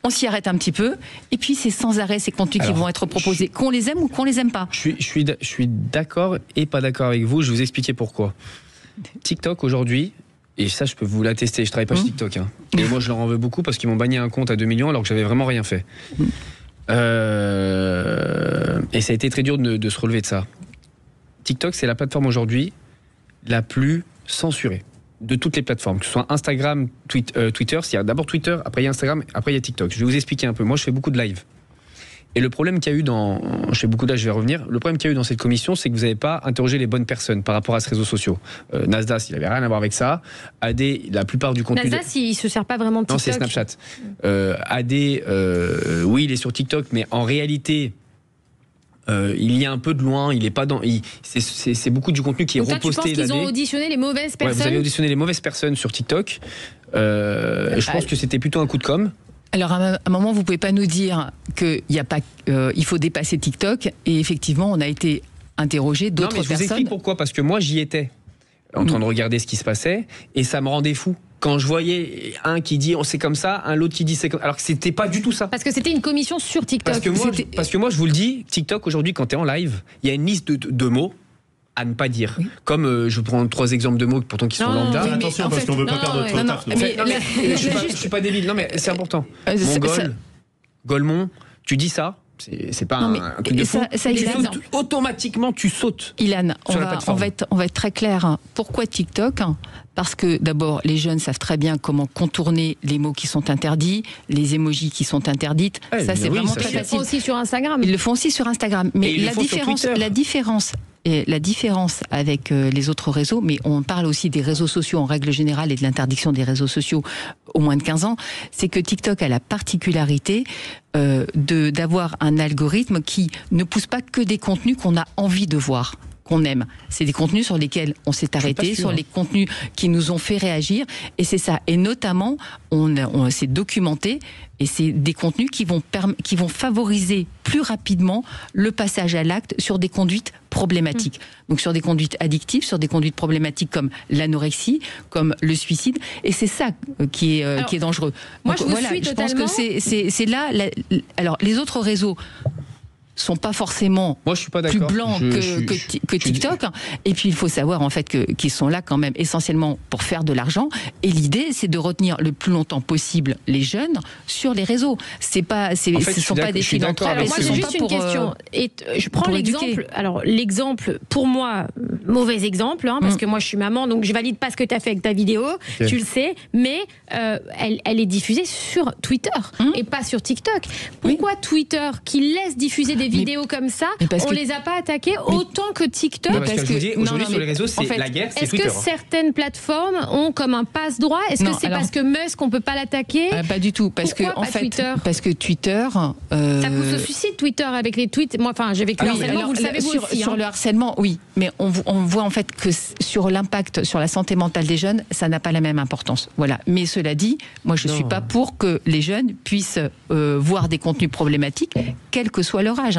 S7: on s'y arrête un petit peu, et puis c'est sans arrêt ces contenus qui vont être proposés, qu'on les aime ou qu'on les aime pas.
S4: Je suis d'accord et pas d'accord avec vous, je vais vous expliquer pourquoi. TikTok aujourd'hui, et ça je peux vous l'attester, je travaille pas chez TikTok, hein. Et moi je leur en veux beaucoup parce qu'ils m'ont banni un compte à 2 millions alors que j'avais vraiment rien fait. Et ça a été très dur de se relever de ça. TikTok, c'est la plateforme aujourd'hui la plus censurée de toutes les plateformes, que ce soit Instagram, Twitter. Il y a d'abord Twitter, après il y a Instagram, après il y a TikTok. Je vais vous expliquer un peu. Moi, je fais beaucoup de live. Et le problème qu'il y a eu je fais beaucoup de live, je vais revenir. Le problème qu'il y a eu dans cette commission, c'est que vous n'avez pas interrogé les bonnes personnes par rapport à ce réseau social. Nasdaq, il n'avait rien à voir avec ça. AD, la plupart du contenu.
S3: Nasdaq, il ne se sert pas vraiment de TikTok.
S4: Non, c'est Snapchat. AD, oui, il est sur TikTok, mais en réalité. Il y a un peu de loin, il est pas dans. C'est beaucoup du contenu qui est reposté.
S3: Tu penses qu'ils ont auditionné les mauvaises personnes?
S4: Vous avez auditionné les mauvaises personnes sur TikTok. Je pense que c'était plutôt un coup de com'.
S7: Alors à un moment, vous pouvez pas nous dire qu'il y a pas, il faut dépasser TikTok. Et effectivement, on a été interrogé d'autres personnes.
S4: Non, mais je vous explique pourquoi. Parce que moi, j'y étais en train de regarder ce qui se passait et ça me rendait fou. Quand je voyais un qui dit c'est comme ça, un l'autre qui dit c'est comme, alors que c'était pas du tout ça.
S3: Parce que c'était une commission sur TikTok.
S4: Parce que moi, je vous le dis, TikTok aujourd'hui, quand tu es en live, il y a une liste de mots à ne pas dire. Oui. Comme je prends 3 exemples de mots pourtant qui sont lambda.
S5: Attention parce qu'on veut pas perdre notre taf.
S4: Je suis pas débile. Non mais c'est important. Mongol, Golemont, tu dis ça. C'est pas un truc de fou. Automatiquement, tu sautes.
S7: Ilan, on va être très clair. Pourquoi TikTok? Parce que d'abord, les jeunes savent très bien comment contourner les mots qui sont interdits, les emojis qui sont interdites. Ça, c'est vraiment très facile. Ils le font
S3: aussi sur Instagram.
S7: Ils le font aussi sur Instagram. Mais la différence avec les autres réseaux, mais on parle aussi des réseaux sociaux en règle générale et de l'interdiction des réseaux sociaux au moins de 15 ans, c'est que TikTok a la particularité d'avoir un algorithme qui ne pousse pas que des contenus qu'on a envie de voir, qu'on aime. C'est des contenus sur lesquels on s'est arrêté, sur les contenus qui nous ont fait réagir, et c'est ça. Et notamment, on s'est documenté, et c'est des contenus qui vont favoriser plus rapidement le passage à l'acte sur des conduites problématiques. Donc sur des conduites addictives, sur des conduites problématiques comme l'anorexie, comme le suicide, et c'est ça qui est dangereux.
S3: Moi,
S7: donc, je pense que c'est là. Alors les autres réseaux sont pas forcément plus blancs que TikTok. Et puis il faut savoir en fait qu'ils sont là quand même essentiellement pour faire de l'argent. Et l'idée, c'est de retenir le plus longtemps possible les jeunes sur les réseaux. Ce sont pas des philanthropes.
S3: Alors moi, j'ai juste une question. Et je prends l'exemple. Alors l'exemple, pour moi, mauvais exemple, parce que moi je suis maman, donc je valide pas ce que tu as fait avec ta vidéo. Okay. Tu le sais, mais elle est diffusée sur Twitter et pas sur TikTok. Pourquoi Twitter, qui laisse diffuser des vidéos comme ça, on les a pas attaquées autant que TikTok?
S4: Non, parce que je vous dis, aujourd'hui sur les réseaux, c'est la guerre, c'est Twitter.
S3: Est-ce que certaines plateformes ont comme un passe-droit? Est-ce que c'est parce que Musk, on peut pas l'attaquer?
S7: Pas du tout, parce
S3: Pourquoi
S7: que en fait,
S3: Twitter
S7: parce que Twitter,
S3: ça pousse au suicide, Twitter, avec les tweets. Moi, j'ai vécu le harcèlement, vous le savez vous aussi.
S7: Sur le harcèlement, oui, mais on voit en fait que sur l'impact sur la santé mentale des jeunes, ça n'a pas la même importance. Voilà. Mais cela dit, moi, je suis pas pour que les jeunes puissent voir des contenus problématiques, quel que soit leur âge.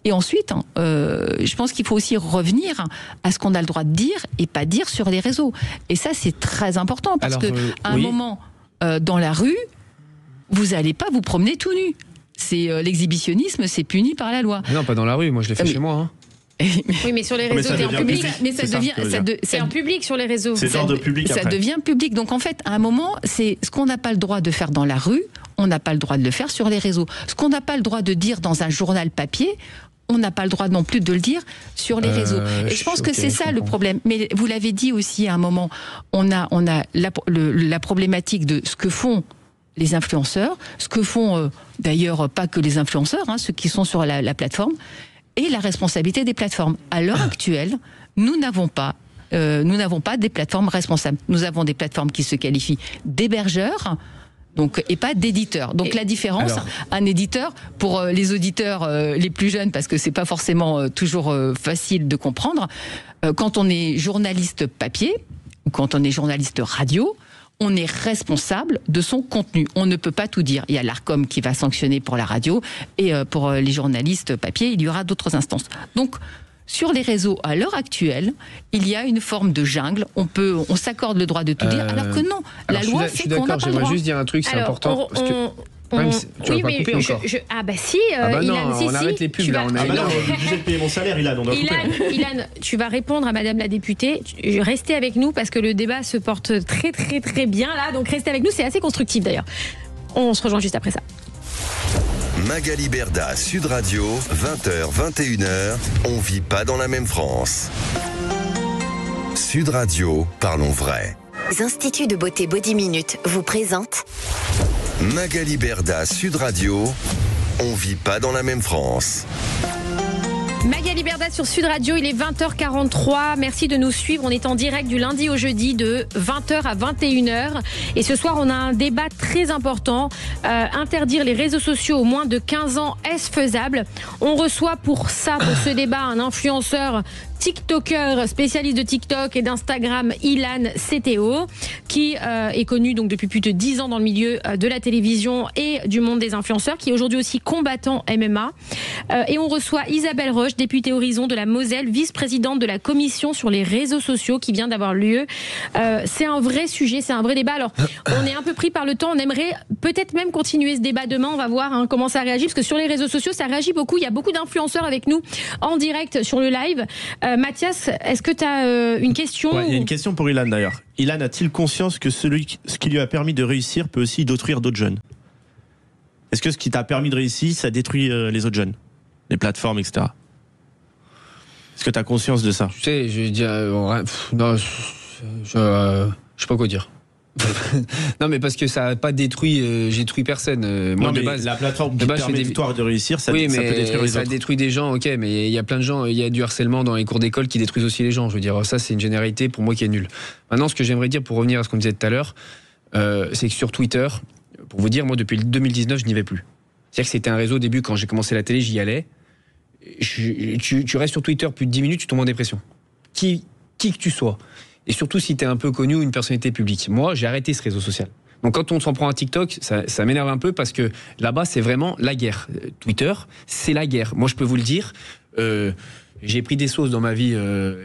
S7: Et ensuite, je pense qu'il faut aussi revenir à ce qu'on a le droit de dire et pas dire sur les réseaux. Et ça, c'est très important parce qu'à un moment, dans la rue, vous n'allez pas vous promener tout nu. L'exhibitionnisme, c'est puni par la loi.
S4: Non, pas dans la rue. Moi, je l'ai fait chez moi. Hein.
S3: Oui, mais sur les réseaux, c'est en public.
S7: Mais ça devient,
S3: c'est en public sur les réseaux.
S5: C'est d'ordre public.
S7: Ça devient public. Donc en fait, à un moment, c'est ce qu'on n'a pas le droit de faire dans la rue, on n'a pas le droit de le faire sur les réseaux. Ce qu'on n'a pas le droit de dire dans un journal papier, on n'a pas le droit non plus de le dire sur les réseaux. Et je pense que c'est ça le problème. Mais vous l'avez dit aussi à un moment, on a la problématique de ce que font les influenceurs, ce que font d'ailleurs pas que les influenceurs, ceux qui sont sur la plateforme, et la responsabilité des plateformes. À l'heure actuelle, nous n'avons pas des plateformes responsables. Nous avons des plateformes qui se qualifient d'hébergeurs, donc, et pas d'éditeurs. Donc la différence, un éditeur, pour les auditeurs les plus jeunes, parce que c'est pas forcément toujours facile de comprendre, quand on est journaliste papier, ou quand on est journaliste radio, on est responsable de son contenu. On ne peut pas tout dire. Il y a l'ARCOM qui va sanctionner pour la radio, et pour les journalistes papier, il y aura d'autres instances. Donc, sur les réseaux, à l'heure actuelle, il y a une forme de jungle. On s'accorde le droit de tout dire, alors que non. La loi fait qu'on n'a pas le droit.
S4: J'aimerais juste dire un truc, c'est important. Tu vas pas couper encore.
S3: Ah bah si,
S4: non,
S3: Ilan,
S4: on arrête les pubs là.
S5: Non, on est obligé de payer mon salaire, Ilan, on doit couper.
S3: Ilan, tu vas répondre à Madame la députée. Restez avec nous parce que le débat se porte très très très bien là. Donc restez avec nous, c'est assez constructif d'ailleurs. On se rejoint juste après ça.
S2: Magali Berda, Sud Radio, 20h, 21h, on vit pas dans la même France. Sud Radio, parlons vrai.
S1: Institut de beauté Body Minute vous présente
S2: Magali Berda, Sud Radio, on vit pas dans la même France.
S3: Magali Berda sur Sud Radio, il est 20h43. Merci de nous suivre. On est en direct du lundi au jeudi de 20h à 21h. Et ce soir, on a un débat très important. Interdire les réseaux sociaux aux moins de 15 ans, est-ce faisable? On reçoit pour ce débat, un influenceur TikToker, spécialiste de TikTok et d'Instagram, Ilan CTO, qui est connu donc depuis plus de 10 ans dans le milieu de la télévision et du monde des influenceurs, qui est aujourd'hui aussi combattant MMA. Et on reçoit Isabelle Roche, députée Horizon de la Moselle, vice-présidente de la commission sur les réseaux sociaux qui vient d'avoir lieu. C'est un vrai sujet, c'est un vrai débat. Alors, on est un peu pris par le temps, on aimerait peut-être même continuer ce débat demain, on va voir comment ça réagit, parce que sur les réseaux sociaux, ça réagit beaucoup. Il y a beaucoup d'influenceurs avec nous en direct sur le live. Mathias, est-ce que tu as une question?
S5: Il y a une question pour Ilan d'ailleurs. Ilan a-t-il conscience que ce qui lui a permis de réussir peut aussi détruire d'autres jeunes? Est-ce que ce qui t'a permis de réussir, ça détruit les autres jeunes? Les plateformes, etc. Est-ce que tu as conscience de ça?
S4: Tu sais, je dis, non, je sais pas quoi dire. Non, mais parce que ça n'a pas détruit, j'ai détruit personne. Moi,
S5: non,
S4: de
S5: mais
S4: base,
S5: la plateforme qui permet de victoire de réussir, ça,
S4: oui,
S5: ça peut détruire les
S4: ça
S5: autres.
S4: détruit des gens, ok, mais il y a plein de gens, il y a du harcèlement dans les cours d'école qui détruisent aussi les gens. Je veux dire, ça, c'est une généralité pour moi qui est nulle. Maintenant, ce que j'aimerais dire pour revenir à ce qu'on disait tout à l'heure, c'est que sur Twitter, pour vous dire, moi, depuis 2019, je n'y vais plus. C'est-à-dire que c'était un réseau au début, quand j'ai commencé la télé, j'y allais. Tu restes sur Twitter plus de 10 minutes, tu tombes en dépression. Qui que tu sois. Et surtout si tu es un peu connu ou une personnalité publique. Moi, j'ai arrêté ce réseau social. Donc quand on s'en prend à TikTok, ça m'énerve un peu parce que là-bas, c'est vraiment la guerre. Twitter, c'est la guerre. Moi, je peux vous le dire, j'ai pris des sauces dans ma vie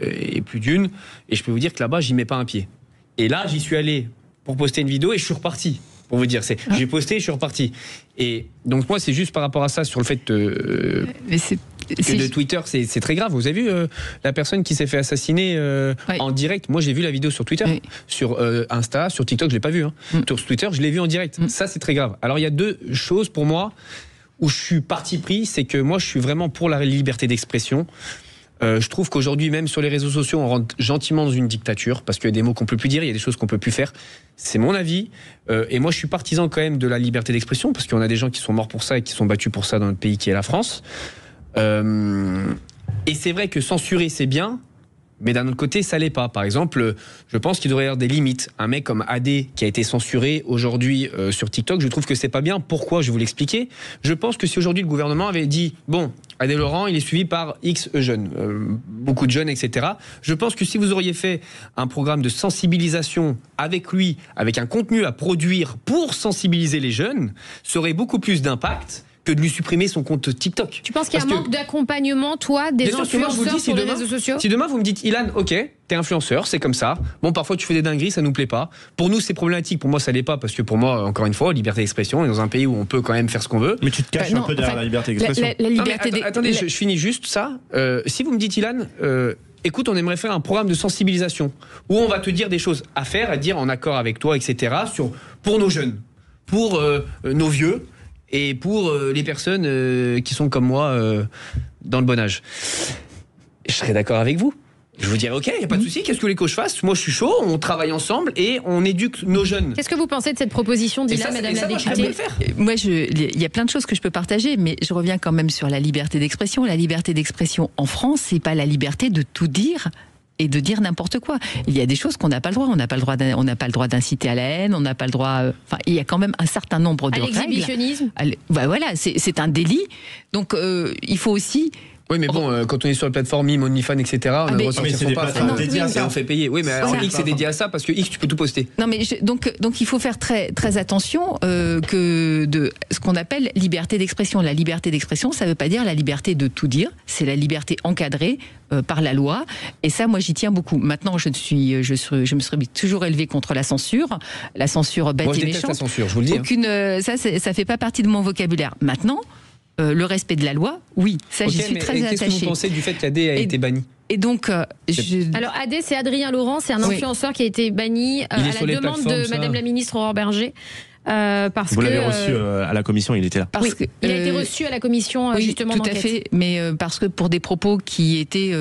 S4: et plus d'une, et je peux vous dire que là-bas, j'y mets pas un pied. Et là, j'y suis allé pour poster une vidéo et je suis reparti. Pour vous dire, j'ai posté et je suis reparti. Et donc moi, c'est juste par rapport à ça, sur le fait que de Twitter, c'est très grave. Vous avez vu la personne qui s'est fait assassiner en direct? Moi, j'ai vu la vidéo sur Twitter. Oui. Sur Insta, sur TikTok, je l'ai pas vu. Sur Twitter, je l'ai vu en direct. Ça, c'est très grave. Alors, il y a deux choses pour moi où je suis parti pris. C'est que moi, je suis vraiment pour la liberté d'expression. Je trouve qu'aujourd'hui, même sur les réseaux sociaux, on rentre gentiment dans une dictature parce qu'il y a des mots qu'on peut plus dire, il y a des choses qu'on peut plus faire. C'est mon avis. Et moi, je suis partisan quand même de la liberté d'expression parce qu'on a des gens qui sont morts pour ça et qui sont battus pour ça dans notre pays qui est la France. Et c'est vrai que censurer, c'est bien. Mais d'un autre côté, ça l'est pas. Par exemple, je pense qu'il devrait y avoir des limites. Un mec comme AD qui a été censuré aujourd'hui sur TikTok, je trouve que c'est pas bien. Pourquoi? Je vais vous l'expliquer. Je pense que si aujourd'hui le gouvernement avait dit bon, AD Laurent, il est suivi par X jeunes, beaucoup de jeunes, etc. Je pense que si vous auriez fait un programme de sensibilisation avec lui, avec un contenu à produire pour sensibiliser les jeunes, ça aurait beaucoup plus d'impact que de lui supprimer son compte TikTok.
S3: Tu penses qu'il y a un manque d'accompagnement, toi, des influenceurs sur les réseaux sociaux?
S4: Si demain vous me dites, Ilan, ok, t'es influenceur, c'est comme ça. Bon, parfois tu fais des dingueries, ça nous plaît pas. Pour nous, c'est problématique. Pour moi, ça l'est pas, parce que pour moi, encore une fois, liberté d'expression, on est dans un pays où on peut quand même faire ce qu'on veut.
S5: Mais tu te caches un peu derrière la liberté d'expression.
S4: Attendez, je finis juste ça. Si vous me dites, Ilan, écoute, on aimerait faire un programme de sensibilisation où on va te dire des choses à faire, à dire en accord avec toi, etc. Pour nos jeunes, pour nos vieux, et pour les personnes qui sont comme moi dans le bon âge. Je serais d'accord avec vous. Je vous dirais, ok, il n'y a pas de souci, qu'est-ce que vous voulez que je fasse? Moi, je suis chaud, on travaille ensemble et on éduque nos jeunes.
S3: Qu'est-ce que vous pensez de cette proposition d'Ilan, madame la députée?
S7: Moi, il y a plein de choses que je peux partager, mais je reviens quand même sur la liberté d'expression. La liberté d'expression en France, c'est pas la liberté de tout dire et de dire n'importe quoi. Il y a des choses qu'on n'a pas le droit. On n'a pas le droit d'inciter à la haine. On n'a pas le droit. Enfin, il y a quand même un certain nombre de règles.
S3: L'exhibitionnisme.
S7: Voilà, c'est un délit. Donc, il faut aussi
S4: Oui, mais bon, quand on est sur la plateforme Mime, OnlyFans, etc., on a le droit de sortir son passe. Et on fait payer. Oui, mais alors X est dédié à ça parce que X, tu peux tout poster.
S7: Non, mais donc il faut faire très, très attention que de ce qu'on appelle liberté d'expression. La liberté d'expression, ça ne veut pas dire la liberté de tout dire, c'est la liberté encadrée par la loi. Et ça, moi, j'y tiens beaucoup. Maintenant, je me suis toujours élevée contre la censure bête et méchante.
S4: Moi, je déteste la censure, je vous le dis.
S7: Ça fait pas partie de mon vocabulaire. Maintenant, le respect de la loi, oui, ça j'y suis très attachée.
S4: Qu'est-ce que vous pensez du fait qu'AD a été banni ?
S7: Et donc,
S3: alors AD, c'est Adrien Laurent, c'est un influenceur qui a été banni à la demande de Madame la ministre Aurore Berger. Parce
S5: vous l'avez reçu à la commission, il était là.
S3: Il a été reçu à la commission justement
S7: tout à fait, mais parce que pour des propos qui étaient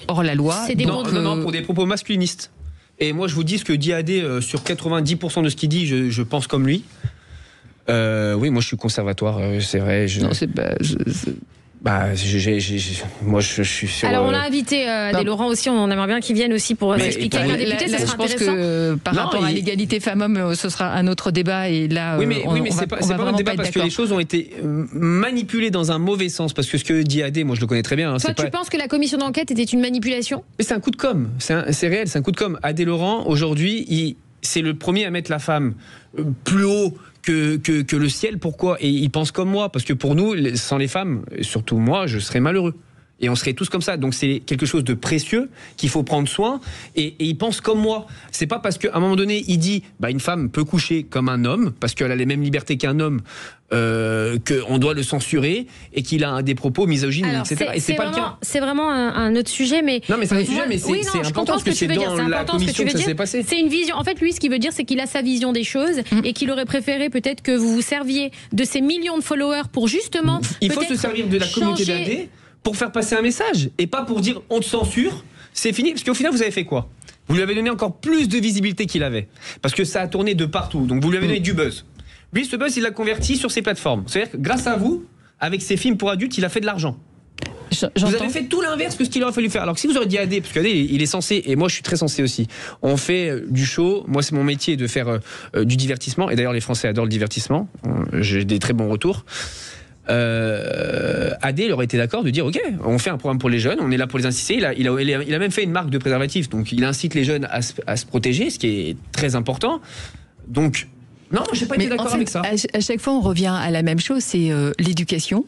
S7: hors la loi.
S4: Non, pour des propos masculinistes. Et moi, je vous dis ce que dit AD sur 90% de ce qu'il dit, je pense comme lui. Oui, moi je suis conservatoire, c'est vrai.
S7: Non, c'est
S4: moi je suis sur.
S3: Alors on l'a invité des Laurent aussi, on aimerait bien qu'il vienne aussi pour expliquer à un député, ça sera intéressant.
S7: Je pense que par rapport à l'égalité femmes-hommes, ce sera un autre débat et là.
S4: Oui, mais c'est pas un débat parce que les choses ont été manipulées dans un mauvais sens. Parce que ce que dit AD, moi je le connais très bien.
S3: Toi, tu penses que la commission d'enquête était une manipulation ?
S4: Mais c'est un coup de com', c'est réel, c'est un coup de com'. AD Laurent, aujourd'hui, c'est le premier à mettre la femme plus haut que le ciel. Pourquoi ? Et il pense comme moi, parce que pour nous, sans les femmes, surtout moi, je serais malheureux. Et on serait tous comme ça. Donc c'est quelque chose de précieux qu'il faut prendre soin. Et il pense comme moi. C'est pas parce qu'à un moment donné, il dit une femme peut coucher comme un homme, parce qu'elle a les mêmes libertés qu'un homme, qu'on doit le censurer, et qu'il a des propos misogynes, etc. Et c'est pas le cas.
S3: C'est vraiment un autre sujet, mais.
S4: Non, mais c'est un sujet, mais c'est important parce que c'est dans la commission que ça s'est passé.
S3: C'est une vision. En fait, lui, ce qu'il veut dire, c'est qu'il a sa vision des choses et qu'il aurait préféré peut-être que vous vous serviez de ces millions de followers pour justement.
S4: Il faut se servir de la communauté d'AD pour faire passer un message et pas pour dire on te censure, c'est fini. Parce qu'au final, vous avez fait quoi ? Vous lui avez donné encore plus de visibilité qu'il avait. Parce que ça a tourné de partout. Donc vous lui avez donné du buzz. Lui, ce buzz, il l'a converti sur ses plateformes. C'est-à-dire que grâce à vous, avec ses films pour adultes, il a fait de l'argent. Vous avez fait tout l'inverse que ce qu'il aurait fallu faire. Alors que si vous auriez dit AD, parce qu'AD, il est censé, et moi je suis très censé aussi, on fait du show, moi c'est mon métier de faire du divertissement, et d'ailleurs les Français adorent le divertissement, j'ai des très bons retours. AD, il aurait été d'accord de dire ok, on fait un programme pour les jeunes, on est là pour les inciter. Il a même fait une marque de préservatifs, donc il incite les jeunes à se protéger, ce qui est très important. Donc non, j'ai pas été d'accord avec ça.
S7: À chaque fois, on revient à la même chose, c'est l'éducation.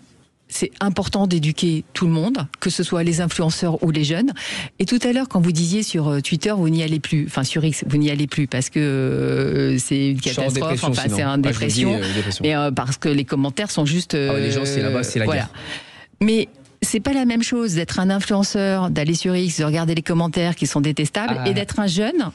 S7: C'est important d'éduquer tout le monde, que ce soit les influenceurs ou les jeunes. Et tout à l'heure, quand vous disiez sur Twitter, vous n'y allez plus, enfin sur X, vous n'y allez plus parce que c'est une catastrophe, enfin c'est une dépression, mais parce que les commentaires sont juste.
S4: Les gens, c'est là-bas, c'est la guerre.
S7: Mais c'est pas la même chose d'être un influenceur, d'aller sur X, de regarder les commentaires qui sont détestables, et d'être un jeune.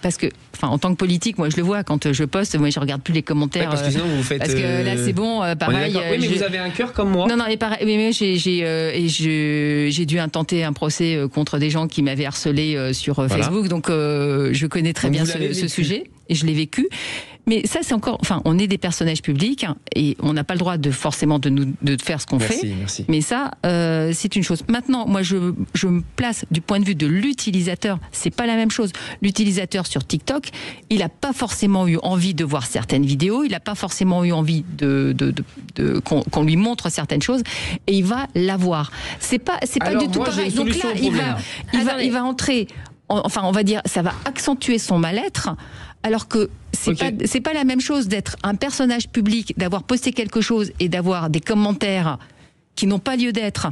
S7: Parce que, en tant que politique, moi je le vois quand je poste, moi je regarde plus les commentaires.
S4: Parce que sinon vous faites.
S7: Parce que là c'est bon, pareil.
S4: Oui, mais vous avez un cœur comme moi.
S7: Non, et pareil. Mais j'ai dû intenter un procès contre des gens qui m'avaient harcelé sur Facebook, donc je connais très bien ce sujet et je l'ai vécu. Mais ça, c'est encore. On est des personnages publics et on n'a pas le droit forcément de faire ce qu'on fait.
S4: Merci.
S7: Mais ça, c'est une chose. Maintenant, moi, je me place du point de vue de l'utilisateur. C'est pas la même chose. L'utilisateur sur TikTok, il n'a pas forcément eu envie de voir certaines vidéos. Il n'a pas forcément eu envie qu'on lui montre certaines choses, et il va l'avoir. C'est pas du tout pareil. Donc là, il va entrer. On va dire, ça va accentuer son mal-être. Alors que c'est pas la même chose d'être un personnage public, d'avoir posté quelque chose et d'avoir des commentaires qui n'ont pas lieu d'être.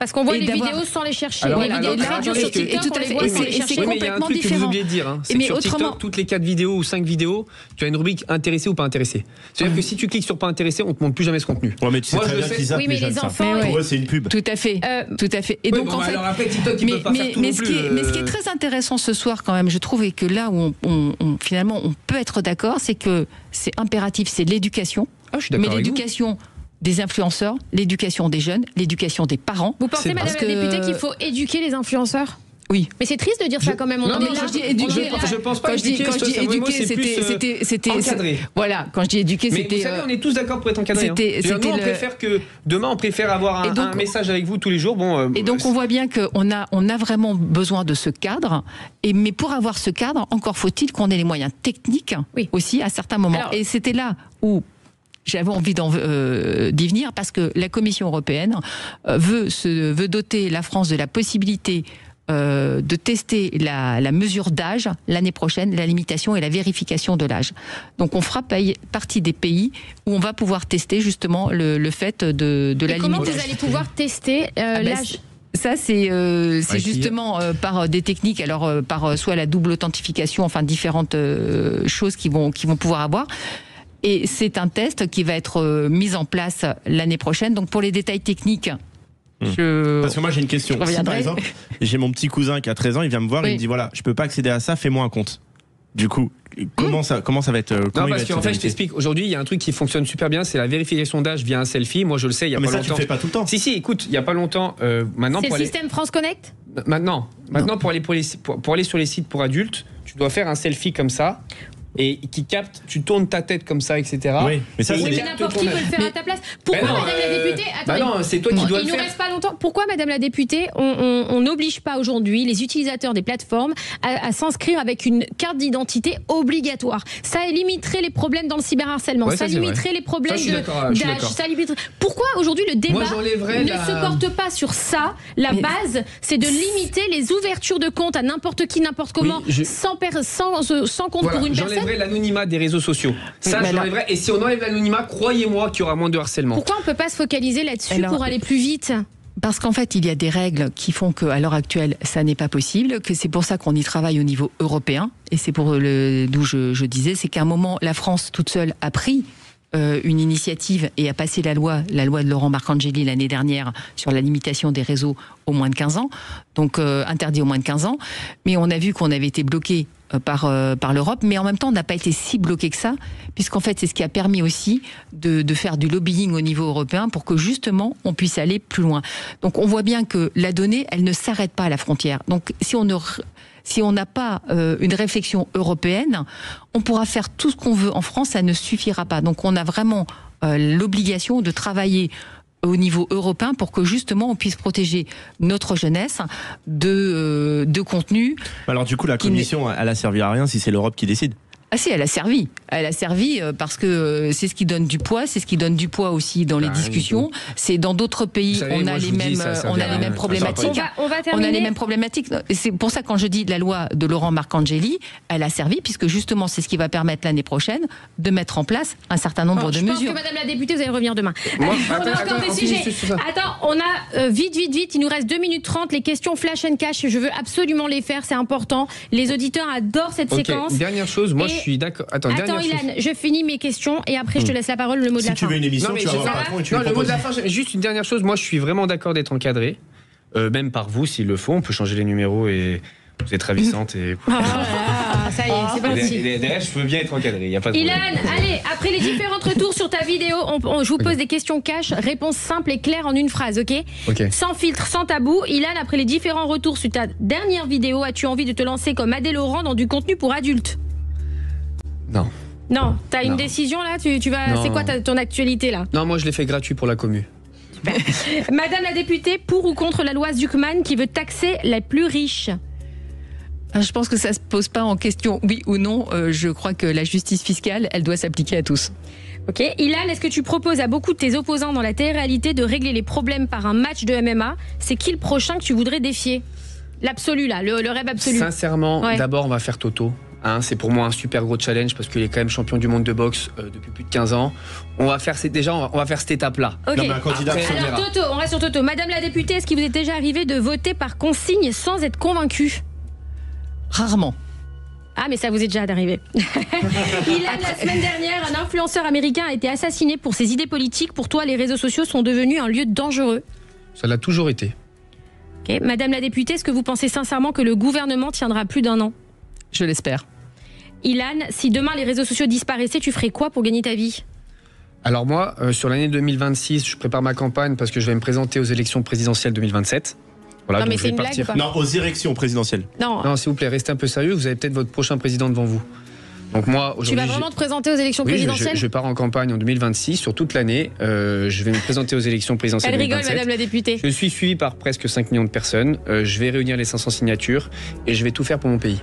S3: Parce qu'on voit les vidéos sans les chercher.
S4: Alors,
S3: les vidéos sur TikTok, on les voit sans les chercher.
S4: Mais il y a un truc que vous oubliez de dire, c'est que sur TikTok, toutes les 4 vidéos ou 5 vidéos, tu as une rubrique intéressé ou pas intéressé. C'est-à-dire que si tu cliques sur pas intéressé, on te montre plus jamais ce contenu.
S5: Ouais, mais tu sais très bien qu'ils zappent
S3: les jeunes,
S5: enfants. Pour eux, c'est une pub.
S7: Tout à fait. Et donc en fait,
S4: alors après TikTok, ils peuvent pas faire tout non plus.
S7: Mais ce qui est très intéressant ce soir quand même, je trouve, et que là où finalement on peut être d'accord, c'est que c'est impératif, c'est l'éducation.
S4: Ah, je suis d'accord.
S7: Mais l'éducation des influenceurs, l'éducation des jeunes, l'éducation des parents.
S3: Vous pensez, madame la députée, qu'il faut éduquer les influenceurs ?
S7: Oui.
S3: Mais c'est triste de dire ça quand même.
S4: Je pense pas.
S7: Quand je dis éduquer, c'était
S4: encadré.
S7: Voilà, quand je dis éduquer, c'était.
S4: Mais vous savez, on est tous d'accord pour être encadré. Nous, on préfère que demain, on préfère avoir un message avec vous tous les jours.
S7: Et donc, on voit bien qu'on a vraiment besoin de ce cadre. Mais pour avoir ce cadre, encore faut-il qu'on ait les moyens techniques aussi à certains moments. Et c'était là où j'avais envie d'y venir parce que la Commission européenne veut doter la France de la possibilité de tester la mesure d'âge l'année prochaine, la limitation et la vérification de l'âge. Donc on fera partie des pays où on va pouvoir tester justement le fait de la limitation.
S3: Comment vous allez pouvoir tester l'âge ?
S7: Ça, c'est justement par des techniques, alors par soit la double authentification, enfin différentes choses qui vont pouvoir avoir. Et c'est un test qui va être mis en place l'année prochaine. Donc pour les détails techniques,
S5: parce que moi j'ai une question. Si, par exemple, j'ai mon petit cousin qui a 13 ans, il vient me voir et il me dit voilà, je peux pas accéder à ça, fais-moi un compte. Du coup, comment ça va être
S4: Non, parce qu'en fait, je t'explique. Aujourd'hui, il y a un truc qui fonctionne super bien, c'est la vérification d'âge via un selfie. Moi, je le sais, il y a pas longtemps. Mais ça,
S5: tu le fais pas tout le temps.
S4: Si, écoute, il y a pas longtemps. Maintenant,
S3: c'est le système France Connect.
S4: Maintenant, pour aller sur les sites pour adultes, tu dois faire un selfie comme ça. Et qui capte, tu tournes ta tête comme ça, etc.
S5: Oui, mais ça,
S3: mais n'importe qui peut le faire à ta place. Pourquoi, Madame la députée,
S4: non, c'est toi qui dois le faire.
S3: Il nous reste pas longtemps. Pourquoi, Madame la députée, on n'oblige pas aujourd'hui les utilisateurs des plateformes à s'inscrire avec une carte d'identité obligatoire? Ça limiterait les problèmes dans le cyberharcèlement. Ça limiterait les problèmes d'âge. Pourquoi aujourd'hui le débat ne se porte pas sur ça? La base, c'est de limiter les ouvertures de comptes à n'importe qui, n'importe comment, sans compte pour une personne.
S4: L'anonymat des réseaux sociaux. Ça, j'enlèverais. Et si on enlève l'anonymat, croyez-moi qu'il y aura moins de harcèlement.
S3: Pourquoi on ne peut pas se focaliser là-dessus pour aller plus vite?
S7: Parce qu'en fait, il y a des règles qui font qu'à l'heure actuelle, ça n'est pas possible, que c'est pour ça qu'on y travaille au niveau européen. Et c'est pour d'où je disais, c'est qu'à un moment, la France toute seule a pris une initiative et a passé la loi de Laurent Marcangeli l'année dernière sur la limitation des réseaux aux moins de 15 ans, donc interdit aux moins de 15 ans. Mais on a vu qu'on avait été bloqué par l'Europe, mais en même temps on n'a pas été si bloqué que ça, puisqu'en fait c'est ce qui a permis aussi de faire du lobbying au niveau européen pour que justement on puisse aller plus loin. Donc on voit bien que la donnée, elle ne s'arrête pas à la frontière. Donc si on n'a pas une réflexion européenne, on pourra faire tout ce qu'on veut en France, ça ne suffira pas. Donc on a vraiment l'obligation de travailler au niveau européen pour que justement on puisse protéger notre jeunesse de contenu.
S5: Alors du coup la Commission, elle a servi à rien si c'est l'Europe qui décide.
S7: Ah si, elle a servi. Elle a servi parce que c'est ce qui donne du poids, c'est ce qui donne du poids aussi dans les discussions. C'est dans d'autres pays, on a les mêmes problématiques.
S3: On va terminer.
S7: On a les mêmes problématiques. C'est pour ça quand je dis la loi de Laurent Marcangeli, elle a servi puisque justement c'est ce qui va permettre l'année prochaine de mettre en place un certain nombre de mesures.
S3: Je pense que Madame la députée, vous allez revenir demain. On a encore des sujets. Attends, on a vite. Il nous reste 2 minutes 30. Les questions flash and cash, je veux absolument les faire, c'est important. Les auditeurs adorent cette séquence.
S4: Dernière chose, moi je suis d'accord. Attends,
S3: Ilan, je finis mes questions et après je te laisse la parole, le mot de la fin.
S5: Si tu veux une émission, tu vas avoir un patron et tu vas
S4: le mot de la fin, juste une dernière chose. Moi, je suis vraiment d'accord d'être encadré, même par vous s'il le faut. On peut changer les numéros et vous êtes ravissante et.
S3: Ça y est, c'est parti.
S4: Derrière, je veux bien être encadré. Y a pas de
S3: Ilan, allez, après les différents retours sur ta vidéo, je vous pose des questions cash, réponse simple et claire en une phrase, ok? Sans filtre, sans tabou. Ilan, après les différents retours sur ta dernière vidéo, as-tu envie de te lancer comme Adèle Laurent dans du contenu pour adultes? Non, t'as une décision là, tu vas. C'est quoi ton actualité là?
S4: Non, moi je l'ai fait gratuit pour la commu.
S3: Super. Madame la députée, pour ou contre la loi Zuckman qui veut taxer les plus riches?
S7: Je pense que ça se pose pas en question oui ou non. Je crois que la justice fiscale, elle doit s'appliquer à tous.
S3: Ok. Ilan, est-ce que tu proposes à beaucoup de tes opposants dans la télé-réalité de régler les problèmes par un match de MMA? C'est qui le prochain que tu voudrais défier? L'absolu là, le rêve absolu.
S4: Sincèrement, d'abord on va faire Toto. C'est pour moi un super gros challenge parce qu'il est quand même champion du monde de boxe depuis plus de 15 ans. On va faire cette étape-là.
S3: Ok. Alors Toto, on reste sur Toto. Madame la députée, est-ce qu'il vous est déjà arrivé de voter par consigne sans être convaincu?
S7: Rarement.
S3: Ah, mais ça vous est déjà arrivé. Ilan, la semaine dernière, un influenceur américain a été assassiné pour ses idées politiques. Pour toi, les réseaux sociaux sont devenus un lieu dangereux?
S4: Ça l'a toujours été.
S3: Ok. Madame la députée, est-ce que vous pensez sincèrement que le gouvernement tiendra plus d'1 an?
S7: Je l'espère.
S3: Ilan, si demain les réseaux sociaux disparaissaient, tu ferais quoi pour gagner ta vie?
S4: Alors moi, sur l'année 2026, je prépare ma campagne parce que je vais me présenter aux élections présidentielles 2027. Voilà,
S3: non mais c'est une blague ou pas?
S5: Non, aux élections présidentielles.
S3: Non,
S4: s'il vous plaît, restez un peu sérieux, vous avez peut-être votre prochain président devant vous. Donc moi, aujourd'hui,
S3: tu vas vraiment te présenter aux élections présidentielles?
S4: Je pars en campagne en 2026 sur toute l'année. Je vais me présenter aux élections présidentielles.
S3: Elle
S4: 2027.
S3: rigole, Madame la députée.
S4: Je suis suivi par presque 5 millions de personnes. Je vais réunir les 500 signatures et je vais tout faire pour mon pays.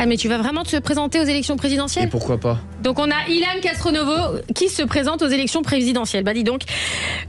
S3: Ah, mais tu vas vraiment te présenter aux élections
S4: Et
S3: présidentielles?
S4: pourquoi pas?
S3: Donc on a Ilan Castronovo qui se présente aux élections présidentielles. Bah dis donc,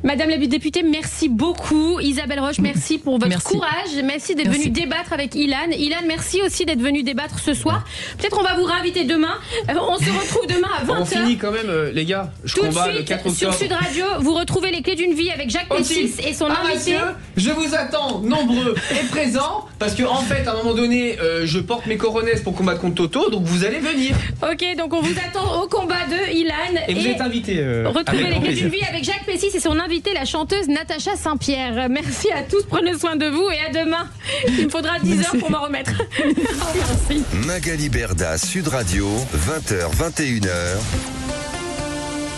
S3: Madame la députée, merci beaucoup. Isabelle Roche, merci pour votre
S7: Merci.
S3: courage. Merci d'être venue débattre avec Ilan. Ilan, merci aussi d'être venu débattre ce soir. Peut-être on va vous réinviter demain. On se retrouve demain à 20h.
S4: On finit quand même, les gars. Je
S3: Tout de
S4: combats le
S3: suite
S4: 4
S3: sur
S4: octobre.
S3: Sud Radio, vous retrouvez les clés d'une vie avec Jacques Pessis et son invité.
S4: Monsieur, je vous attends nombreux et présents parce que en fait à un moment donné je porte mes coronets pour combattre contre Toto, donc vous allez venir
S3: Ok, donc on vous attend au combat de Ilan.
S4: et vous êtes invités.
S3: Retrouvez
S4: avec
S3: les
S4: grand
S3: clés
S4: plaisir.
S3: d'une vie avec Jacques Pessis et son invité, la chanteuse Natacha Saint-Pierre. Merci à tous, prenez soin de vous et à demain. Il me faudra 10 heures pour m'en remettre. Merci.
S2: Magali Berda, Sud Radio, 20h, 21h.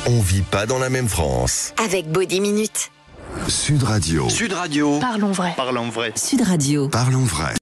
S2: On vit pas dans la même France.
S1: Avec Body Minute.
S2: Sud Radio.
S8: Sud Radio.
S1: Parlons vrai.
S8: Parlons vrai.
S1: Sud Radio.
S2: Parlons vrai.